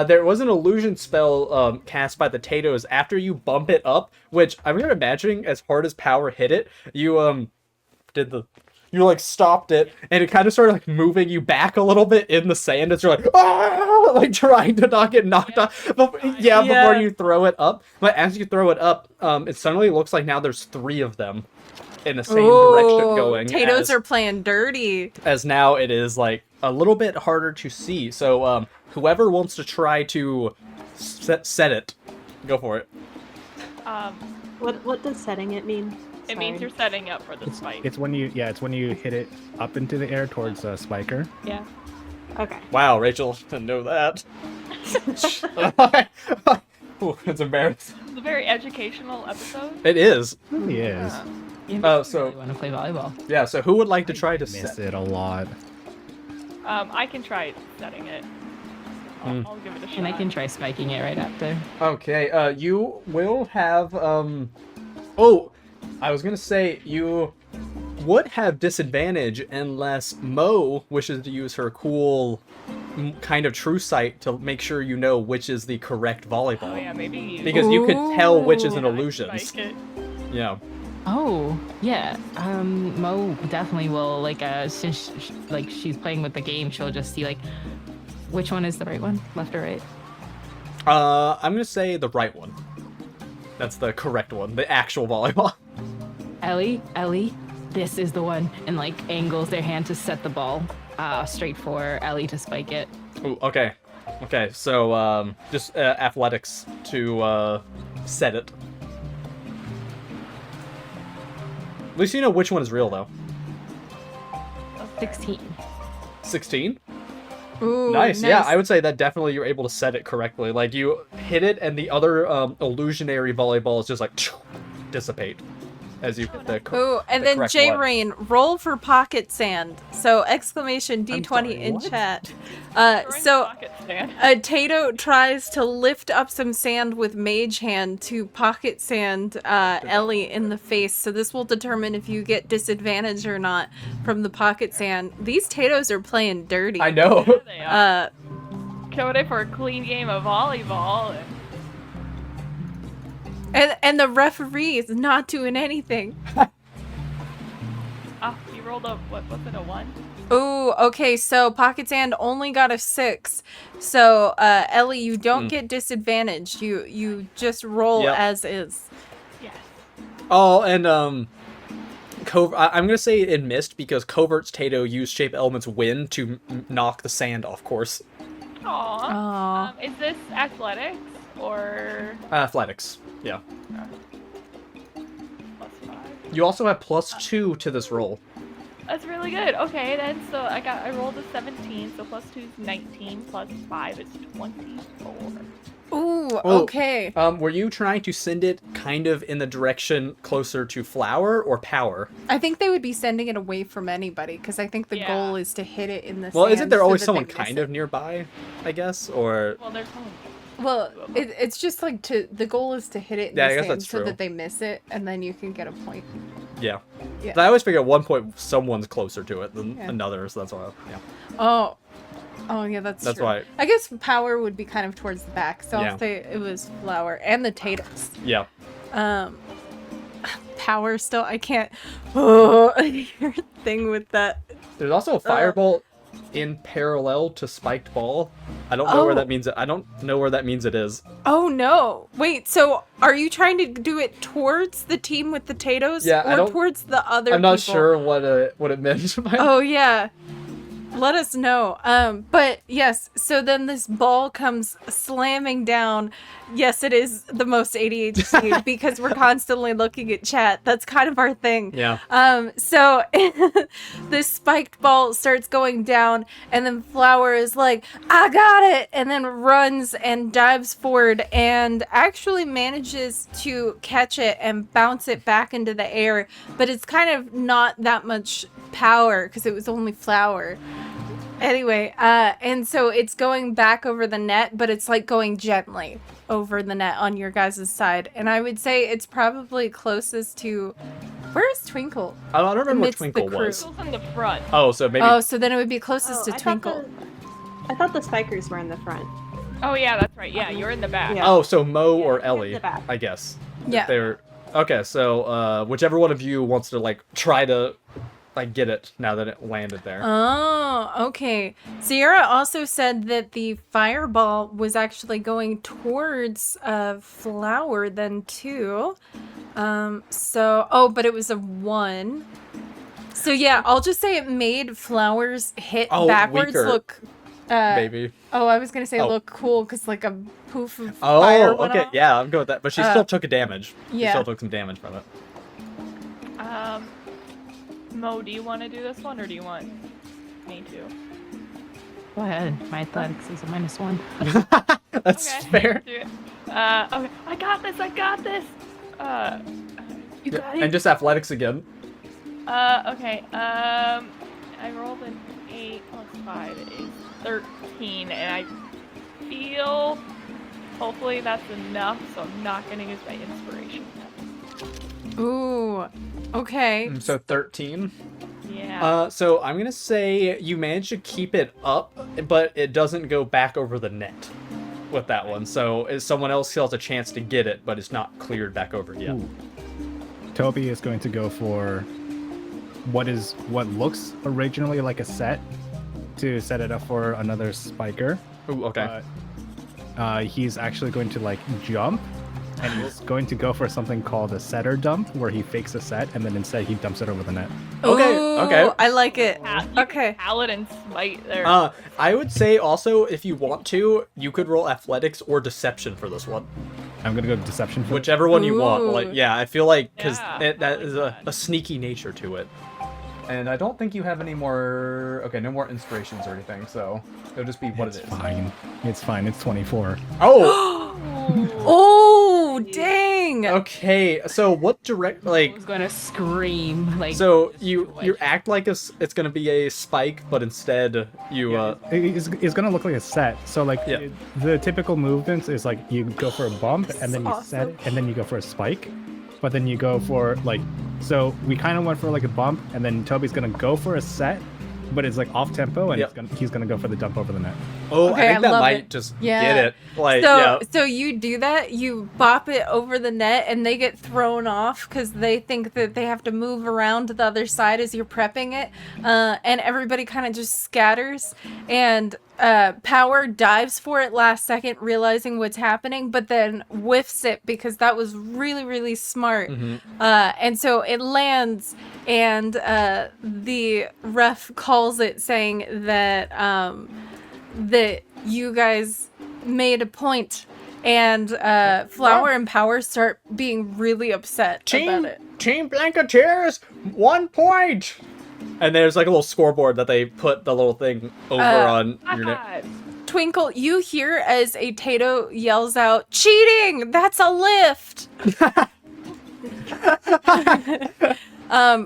S1: There was an illusion spell cast by the Tatos after you bump it up, which I'm not imagining as hard as Power hit it. You you like stopped it, and it kind of started like moving you back a little bit in the sand as you're like, ah! Like trying to not get knocked off. Before you throw it up. But as you throw it up, it suddenly looks like now there's 3 of them in the same direction going.
S4: Tatos are playing dirty.
S1: As now it is like a little bit harder to see. So whoever wants to try to set it, go for it.
S3: What does setting it mean?
S2: It means you're setting up for the spike.
S6: It's when you hit it up into the air towards Spiker.
S2: Yeah.
S3: Okay.
S1: Wow, Rachel didn't know that. Ooh, it's embarrassing.
S2: It's a very educational episode.
S1: It is.
S6: It really is.
S1: So
S7: You want to play volleyball?
S1: yeah. So who would like to try to
S6: Miss
S1: set?
S6: it a lot.
S2: I can try setting it. I'll give it a shot.
S7: And I can try spiking it right after.
S1: Okay. You will have Oh, I was gonna say you would have disadvantage unless Mo wishes to use her cool kind of true sight to make sure you know which is the correct volleyball.
S2: Oh yeah, maybe.
S1: Because you could tell which is an
S2: Yeah,
S1: illusion.
S2: spike it.
S1: Yeah.
S7: Oh, yeah. Mo definitely will, like, since she's playing with the game, she'll just see, like, which one is the right one? Left or right?
S1: I'm gonna say the right one. That's the correct one, the actual volleyball.
S7: Ellie, this is the one. And, like, angles their hand to set the ball straight for Ellie to spike it.
S1: Ooh, okay. Okay, so just athletics to set it. At least you know which one is real, though.
S7: 16.
S1: 16?
S4: Ooh,
S1: Nice. Yeah, I would say that definitely you're able to set it correctly. Like, you hit it, and the other illusionary volleyballs just, like, dissipate as you hit the
S4: Ooh, and
S1: the
S4: then
S1: correct
S4: J
S1: one.
S4: Rain, roll for pocket sand. So exclamation
S1: I'm
S4: D20
S1: sorry,
S4: in
S1: what?
S4: chat.
S2: Throwing
S4: So
S2: pocket stand.
S4: Tato tries to lift up some sand with mage hand to pocket sand Ellie in the face. So this will determine if you get disadvantage or not from the pocket sand. These Tatos are playing dirty.
S1: I know.
S2: There they are.
S4: Uh,
S2: Coming in for a clean game of volleyball.
S4: and the referee is not doing anything.
S2: You rolled a, what was it, a 1?
S4: Ooh, okay, so pocket sand only got a 6. So Ellie, you don't get disadvantage. You just roll
S1: Yep.
S4: as is.
S2: Yes.
S1: Oh, and I'm gonna say it missed because Covert's Tato used Shape Element's Wind to knock the sand off course.
S2: Aww.
S4: Aw.
S2: Is this athletics or
S1: Athletics. Yeah.
S2: +5?
S1: You also have +2 to this roll.
S2: That's really good. Okay, then so I rolled a 17, so +2 is 19, +5 is 24.
S4: Ooh,
S1: Oh.
S4: okay.
S1: Were you trying to send it kind of in the direction closer to Flower or Power?
S4: I think they would be sending it away from anybody because I think the
S2: Yeah.
S4: goal is to hit it in the
S1: Well,
S4: sand.
S1: isn't there
S4: so
S1: always
S4: that
S1: someone
S4: they miss
S1: kind
S4: it.
S1: of nearby, I guess? Or
S2: Well, there's someone.
S4: Well, it's just like the goal is to hit it in
S1: Yeah, I
S4: the
S1: guess
S4: sand
S1: that's
S4: so
S1: true.
S4: that they miss it, and then you can get a point.
S1: yeah.
S4: Yeah.
S1: I always figure at one point someone's closer to it than
S4: Yeah.
S1: another, so that's why. Yeah.
S4: Oh yeah, that's
S1: That's
S4: true.
S1: why.
S4: I guess Power would be kind of towards the back, so
S1: Yeah.
S4: I'll say it was Flower and the Tatos.
S1: Yeah.
S4: Power still, I can't. Oh, your thing with that.
S1: There's also a firebolt in parallel to spiked ball. I don't know where that means. I don't know where that means it is.
S4: Oh no! Wait, so are you trying to do it towards the team with the Tatos,
S1: Yeah, I
S4: or
S1: don't-
S4: towards the other?
S1: I'm not
S4: people?
S1: sure what it meant.
S4: Oh yeah. let us know. But yes, so then this ball comes slamming down. Yes, it is the most ADHD because we're constantly looking at chat. That's kind of our thing.
S1: Yeah.
S4: So this spiked ball starts going down, and then Flower is like, I got it, and then runs and dives forward and actually manages to catch it and bounce it back into the air, but it's kind of not that much power because it was only Flower. Anyway, and so it's going back over the net, but it's like going gently over the net on your guys' side. And I would say it's probably closest to... Where's Twinkle?
S1: I don't remember what
S4: Amidst the
S1: Twinkle
S4: crew.
S1: was.
S2: Twinkle's in the front.
S1: Oh, so maybe.
S4: Oh, so then it would be closest to
S3: I
S4: Twinkle.
S3: thought the spikers were in the front.
S2: Oh yeah, that's right. Yeah, you're in the back.
S3: Yeah.
S1: Oh, so Mo or
S3: in
S1: Ellie,
S3: the back.
S1: I guess.
S4: Yeah.
S1: They're okay. So whichever one of you wants to like try to like get it now that it landed there.
S4: Oh, okay. Sierra also said that the fireball was actually going towards Flower then too. But it was a 1. So yeah, I'll just say it made Flower's hit backwards
S1: weaker,
S4: look
S1: Baby.
S4: Oh, I was gonna say
S1: Oh.
S4: look cool because like a poof of fire
S1: Oh,
S4: went
S1: okay.
S4: off.
S1: Yeah, I'm good with that. But she still took a damage. She
S4: yeah.
S1: still took some damage from it.
S2: Mo, do you want to do this one or do you want me to?
S7: Go ahead. My athletics is a -1.
S1: That's
S2: Okay.
S1: fair.
S2: Do it. Okay. I got this. You got it.
S1: And just athletics again.
S2: Okay. I rolled an 8 plus 5 is 13, and I feel hopefully that's enough, so I'm not gonna use my inspiration.
S4: Ooh. Okay.
S1: So 13.
S2: Yeah.
S1: So I'm gonna say you managed to keep it up, but it doesn't go back over the net with that one. So someone else still has a chance to get it, but it's not cleared back over yet.
S6: Ooh. Toby is going to go for what looks originally like a set to set it up for another spiker.
S1: Ooh, okay.
S6: He's actually going to like jump, and he's going to go for something called a setter dump, where he fakes a set and then instead he dumps it over the net.
S1: Okay,
S4: Ooh,
S1: okay.
S4: I like it.
S2: You
S4: Okay.
S2: can Paladin smite there.
S1: I would say also if you want to, you could roll athletics or deception for this one.
S6: I'm gonna go deception for
S1: Whichever one you want.
S4: Ooh.
S1: Like, yeah, I feel like because
S2: Yeah,
S1: that
S2: I
S1: is
S2: like
S1: a sneaky nature to it. And I don't think you have any more. Okay, no more inspirations or anything, so it'll just be what
S6: It's
S1: it is.
S6: fine. It's fine. It's 24.
S1: Oh,
S4: Oh, dang.
S1: okay. So what direct
S7: I
S1: like?
S7: was gonna scream like.
S1: So you act like it's gonna be a spike, but instead you
S6: It's gonna look like a set. So like
S1: Yeah.
S6: the typical movements is like you go for a bump and then you
S4: Awesome.
S6: set it, and then you go for a spike, but then you go for like, so we kind of went for like a bump, and then Toby's gonna go for a set, but it's like off tempo, and
S1: Yep.
S6: he's gonna go for the dump over the net.
S1: Oh,
S4: Okay,
S1: I think
S4: I
S1: that
S4: love
S1: might
S4: it.
S1: just
S4: Yeah.
S1: get it. Like,
S4: So,
S1: yeah.
S4: so you do that, you bop it over the net, and they get thrown off because they think that they have to move around to the other side as you're prepping it, and everybody kind of just scatters, and Power dives for it last second, realizing what's happening, but then whiffs it because that was really, really smart, and so it lands, and the ref calls it, saying that that you guys made a point, and Flower and Power start being really upset about it.
S1: Team Blanketeers, 1 point. And there's like a little scoreboard that they put the little thing over on your neck.
S2: High five.
S4: Twinkle, you hear as a Tato yells out, "Cheating! That's a lift!"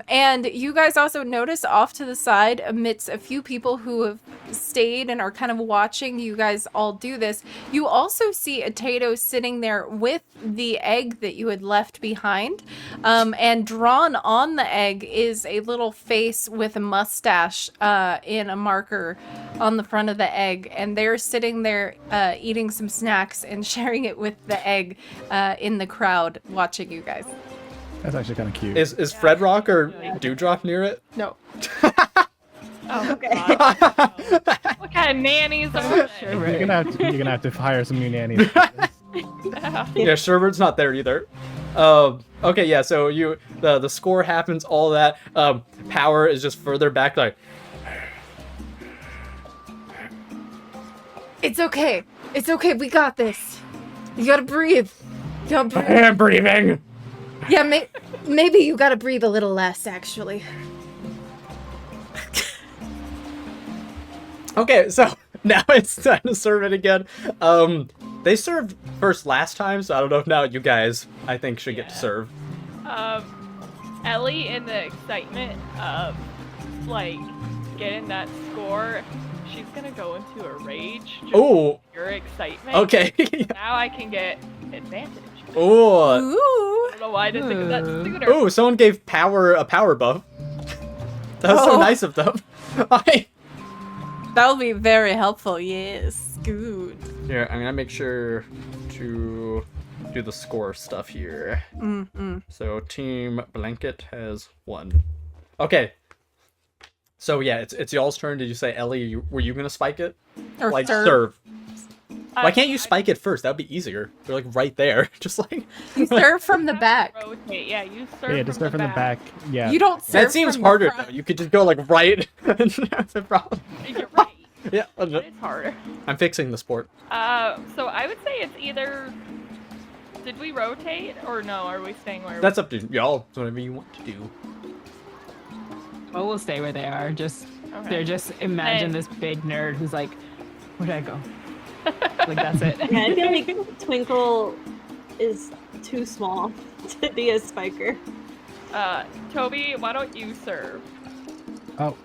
S4: And you guys also notice off to the side, amidst a few people who have stayed and are kind of watching you guys all do this, you also see a Tato sitting there with the egg that you had left behind. And drawn on the egg is a little face with a mustache in a marker on the front of the egg. And they're sitting there eating some snacks and sharing it with the egg in the crowd watching you guys.
S6: That's actually kind of cute.
S1: Is Fred Rock or Dewdrop near it?
S4: No.
S2: Oh,
S3: Okay.
S2: God. What kind of nannies are
S6: You're
S2: they?
S6: gonna have to hire some new nannies.
S1: Yeah, Sherwood's not there either. Okay, yeah. So the score happens, all that. Power is just further back, like.
S4: It's okay. It's okay. We got this. You gotta breathe. You gotta breathe.
S1: I'm breathing.
S4: Yeah, maybe you gotta breathe a little less, actually.
S1: Okay, so now it's time to serve it again. They served first last time, so I don't know if now you guys, I think, should get to serve.
S2: Ellie, in the excitement of like getting that score, she's gonna go into a rage. Just
S1: Oh.
S2: Your excitement.
S1: Okay.
S2: Now I can get advantage.
S1: Ooh.
S4: Ooh.
S2: I don't know why I didn't think of that sooner.
S1: Ooh, someone gave a power buff. That was so nice of them.
S4: That'll be very helpful, yes. Good.
S1: Here, I'm gonna make sure to do the score stuff here. So Team Blanket has 1. Okay. So yeah, it's y'all's turn. Did you say, Ellie, were you gonna spike it?
S4: Or
S1: Like
S4: serve.
S1: Why can't you spike it first? That'd be easier. They're like right there. Just like
S4: You serve from the back.
S2: Rotate. Yeah, you serve
S6: Yeah, just start from the back. Yeah.
S4: You don't serve
S1: that seems
S4: from the
S1: harder
S4: front.
S1: though. You could just go like right. That's the problem.
S2: You're right.
S1: Yeah.
S2: It's harder.
S1: I'm fixing the sport.
S2: So I would say it's either. Did we rotate or no? Are we staying where?
S1: That's up to y'all. It's whatever you want to do.
S7: Well, we'll stay where they are.
S2: Okay.
S7: They're just imagine
S2: And-
S7: this big nerd who's like, where'd I go? Like that's it.
S3: Yeah, I feel like Twinkle is too small to be a spiker.
S2: Toby, why don't you serve?
S6: Oh,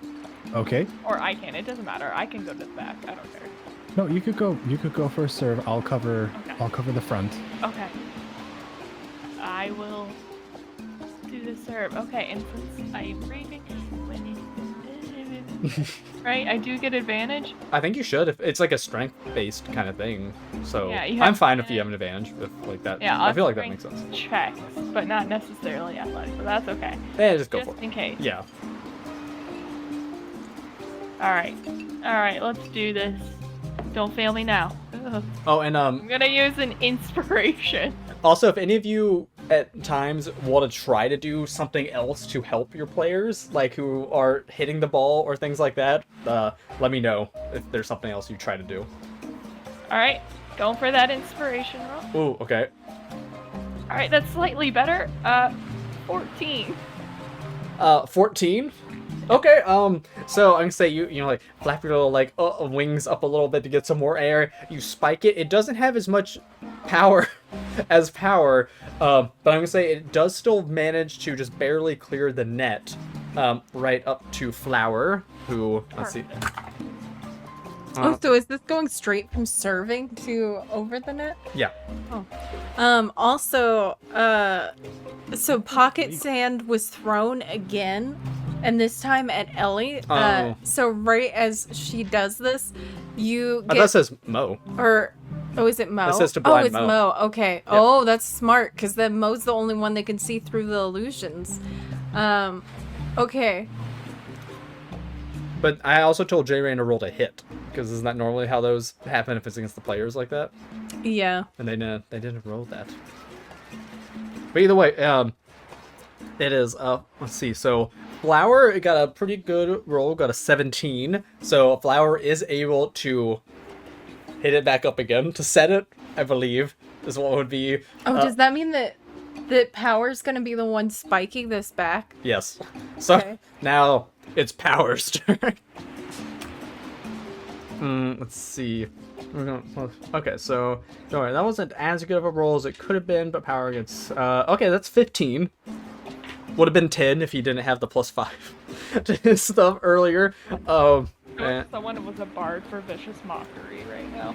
S6: okay.
S2: Or I can. It doesn't matter. I can go to the back. I don't care.
S6: No, you could go. You could go first. Serve. I'll cover.
S2: Okay.
S6: I'll cover the front.
S2: Okay. I will do the serve. Okay, and since I'm breathing, right, I do get advantage.
S1: I think you should. If it's like a strength-based kind of thing. So
S2: Yeah, you
S1: I'm
S2: have
S1: fine
S2: to-
S1: if you have an advantage with like that.
S2: Yeah,
S1: I feel like that makes
S2: strength
S1: sense.
S2: Checks, but not necessarily athletic. So that's okay.
S1: Yeah, just go
S2: Just
S1: for it.
S2: in case.
S1: Yeah.
S2: All right. Let's do this. Don't fail me now. Ugh.
S1: Oh, and
S2: I'm gonna use an inspiration.
S1: also, if any of you at times want to try to do something else to help your players, like who are hitting the ball or things like that, let me know if there's something else you try to do.
S2: All right, going for that inspiration roll.
S1: Ooh, okay.
S2: All right, that's slightly better. 14.
S1: 14. Okay, so I'm gonna say you know like flap your little like wings up a little bit to get some more air. You spike it. It doesn't have as much power as power, but I'm gonna say it does still manage to just barely clear the net, right up to Flower, who let's see.
S4: Oh, so is this going straight from serving to over the net?
S1: Yeah.
S4: Also, so pocket sand was thrown again, and this time at Ellie.
S1: Oh.
S4: So right as she does this, you
S1: That
S4: get
S1: says Mo.
S4: is it Mo?
S1: That says to
S4: Oh,
S1: blind
S4: it's
S1: Mo.
S4: Mo. Okay.
S1: Yep.
S4: Oh, that's smart because then Mo's the only one that can see through the illusions. Okay.
S1: But I also told J Rain to roll to hit, because isn't that normally how those happen if it's against the players like that?
S4: Yeah.
S1: And they didn't roll that. But either way, it is let's see. So Flower got a pretty good roll, got a 17. So Flower is able to hit it back up again to set it, I believe, is what would be.
S4: Oh, does that mean that Power's gonna be the one spiking this back?
S1: Yes. So
S4: Okay.
S1: now it's Power's turn. Let's see. Okay, so don't worry, that wasn't as good of a roll as it could have been, but Power gets okay, that's 15. Would have been 10 if he didn't have the +5 to his stuff earlier.
S2: Someone was a bard for vicious mockery right now.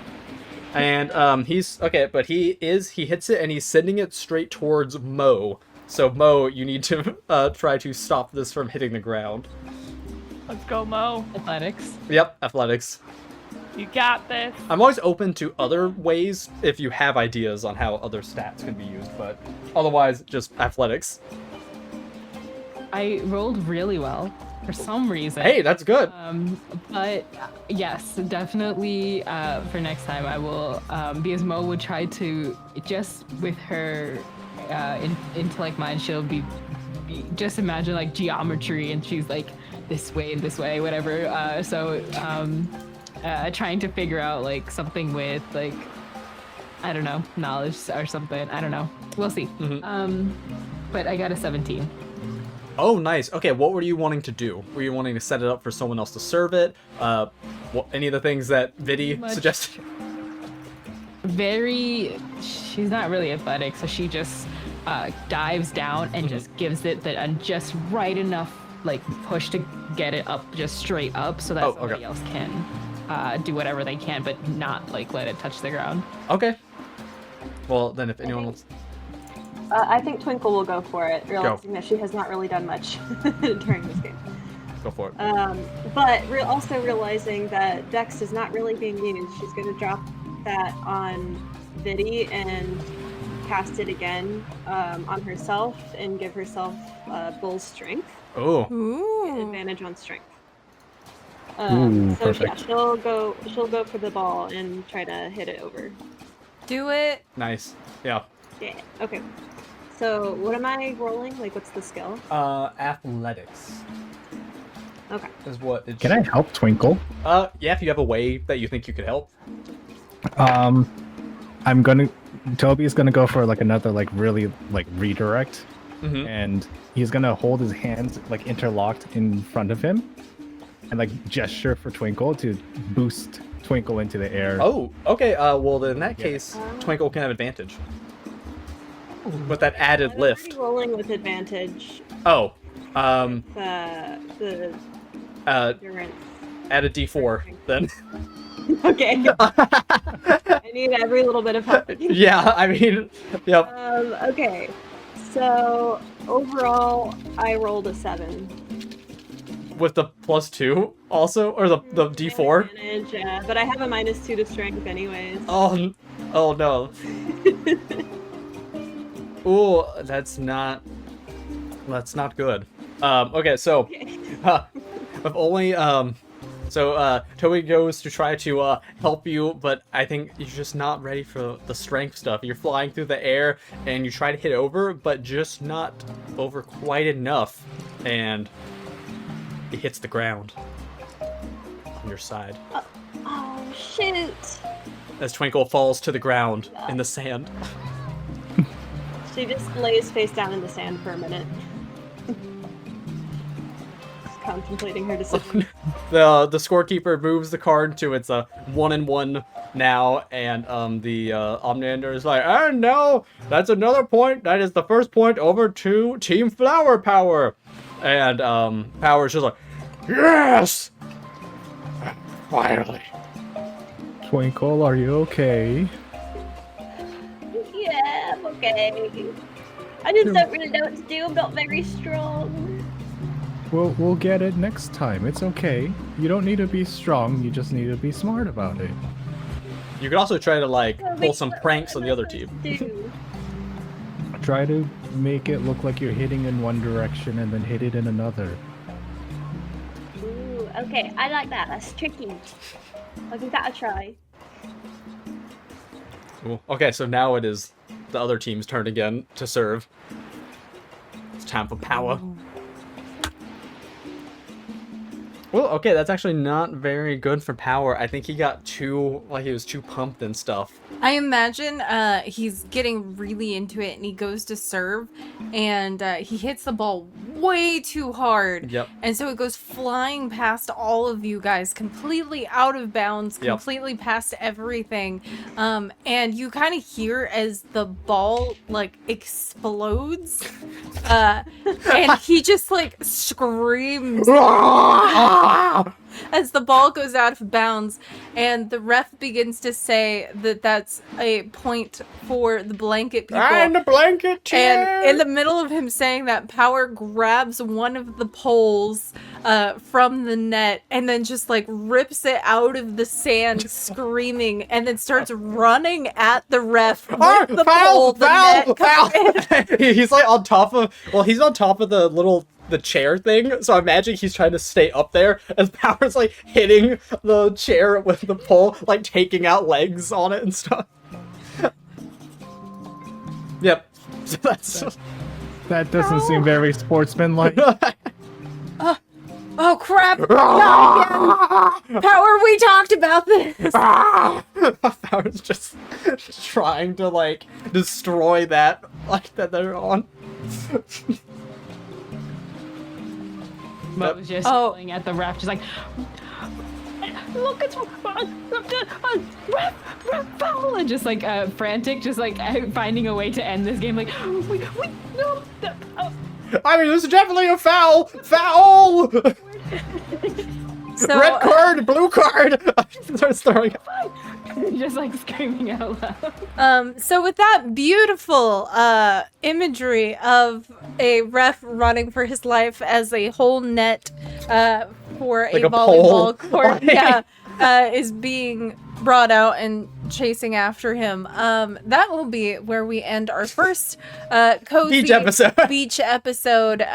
S1: And he's okay, but he hits it and he's sending it straight towards Mo. So Mo, you need to try to stop this from hitting the ground.
S2: Let's go, Mo.
S7: Athletics.
S1: Yep, athletics.
S2: You got this.
S1: I'm always open to other ways if you have ideas on how other stats can be used, but otherwise, just athletics.
S7: I rolled really well for some reason.
S1: Hey, that's good.
S7: But yes, definitely for next time I will, because Mo would try to, just with her intellect mind, she'll be just imagine like geometry and she's like this way and this way, whatever. trying to figure out like something with like, I don't know, knowledge or something. I don't know. We'll see. But I got a 17.
S1: Oh, nice. Okay, what were you wanting to do? Were you wanting to set it up for someone else to serve it? Any of the things that Vidi suggested?
S7: She's not really athletic, so she just dives down and just gives it just right enough like push to get it up, just straight up, so that somebody else can do whatever they can, but not like let it touch the ground.
S1: Okay. Well, then if anyone wants...
S3: I think Twinkle will go for it, realizing that she has not really done much during this game.
S1: Go for it.
S3: But also realizing that Dex is not really being used, she's going to drop that on Vidi and cast it again on herself and give herself Bull's strength.
S1: Oh.
S4: Ooh.
S3: Advantage on strength.
S6: Ooh,
S3: so
S6: perfect.
S3: yeah, she'll go for the ball and try to hit it over.
S4: Do it.
S1: Nice. Yeah.
S3: Yeah. Okay. So what am I rolling? Like, what's the skill?
S1: Athletics
S3: Okay.
S1: is what it
S6: Can I help Twinkle?
S1: Yeah, if you have a way that you think you could help.
S6: Toby's gonna go for like another like really like redirect, and he's gonna hold his hands like interlocked in front of him, and like gesture for Twinkle to boost Twinkle into the air.
S1: Oh, okay. Well, then in that case, Twinkle can have advantage. With that added
S3: I'm
S1: lift.
S3: already rolling with advantage.
S1: Oh.
S3: The endurance.
S1: Add a D4 then.
S3: Okay. I need every little bit of help.
S1: Yeah, I mean, yep.
S3: Okay. So overall, I rolled a 7.
S1: With the +2 also, or the D4.
S3: Advantage, yeah, but I have a -2 to strength anyways.
S1: Oh no. Ooh, that's not good. Okay, so if only Toby goes to try to help you, but I think you're just not ready for the strength stuff. You're flying through the air and you try to hit over, but just not over quite enough, and it hits the ground on your side.
S5: Oh, shoot.
S1: As Twinkle falls to the ground in the sand.
S3: She just lays face down in the sand for a minute. Just contemplating her decision.
S1: The scorekeeper moves the card to its 1-1 now, and the Omniander is like, and no, that's another point. That is the first point over to Team Flower Power. And Power's just like, yes! Finally.
S6: Twinkle, are you okay?
S5: Yeah, I'm okay. I just don't really know what to do. I'm not very strong.
S6: We'll get it next time. It's okay. You don't need to be strong. You just need to be smart about it.
S1: You could also try to like
S5: Oh,
S1: pull
S5: wait,
S1: some
S5: what
S1: pranks
S5: am
S1: on
S5: I
S1: the other
S5: supposed
S1: team.
S5: to do?
S6: Try to make it look like you're hitting in one direction and then hit it in another.
S5: Ooh, okay, I like that. That's tricky. I'll give that a try.
S1: Cool. Okay, so now it is the other team's turn again to serve. It's time for Power. Well, okay, that's actually not very good for Power. I think he got he was too pumped and stuff.
S4: I imagine he's getting really into it and he goes to serve and he hits the ball way too hard.
S1: Yep.
S4: And so it goes flying past all of you guys, completely out of bounds,
S1: Yep.
S4: completely past everything. And you kind of hear as the ball like explodes and he just like screams as the ball goes out of bounds, and the ref begins to say that that's a point for the blanket people.
S1: And the blanket chair!
S4: And in the middle of him saying that, Power grabs one of the poles from the net and then just like rips it out of the sand screaming, and then starts running at the ref with the pole. The net.
S1: He's like on top of, he's on top of the chair thing, so I imagine he's trying to stay up there as Power's like hitting the chair with the pole, like taking out legs on it and stuff. Yep. So that's
S6: That doesn't seem very sportsmanlike.
S4: Oh crap! Not again! Power, we talked about this!
S1: Power's just trying to, like, destroy that, like, that they're on.
S7: Mo was just
S4: Oh.
S7: yelling at the ref, just like, look, it's ref foul, and just like frantic, just like finding a way to end this game. Like, we no.
S1: I mean, this is definitely a foul! Foul!
S4: So,
S1: Red card, blue card! Starts throwing it.
S7: Just like screaming out loud.
S4: So with that beautiful imagery of a ref running for his life as a whole net for
S1: Like
S4: a
S1: a pole.
S4: volleyball court, is being brought out and chasing after him. That will be where we end our first cozy
S1: Beach episode.
S4: beach episode.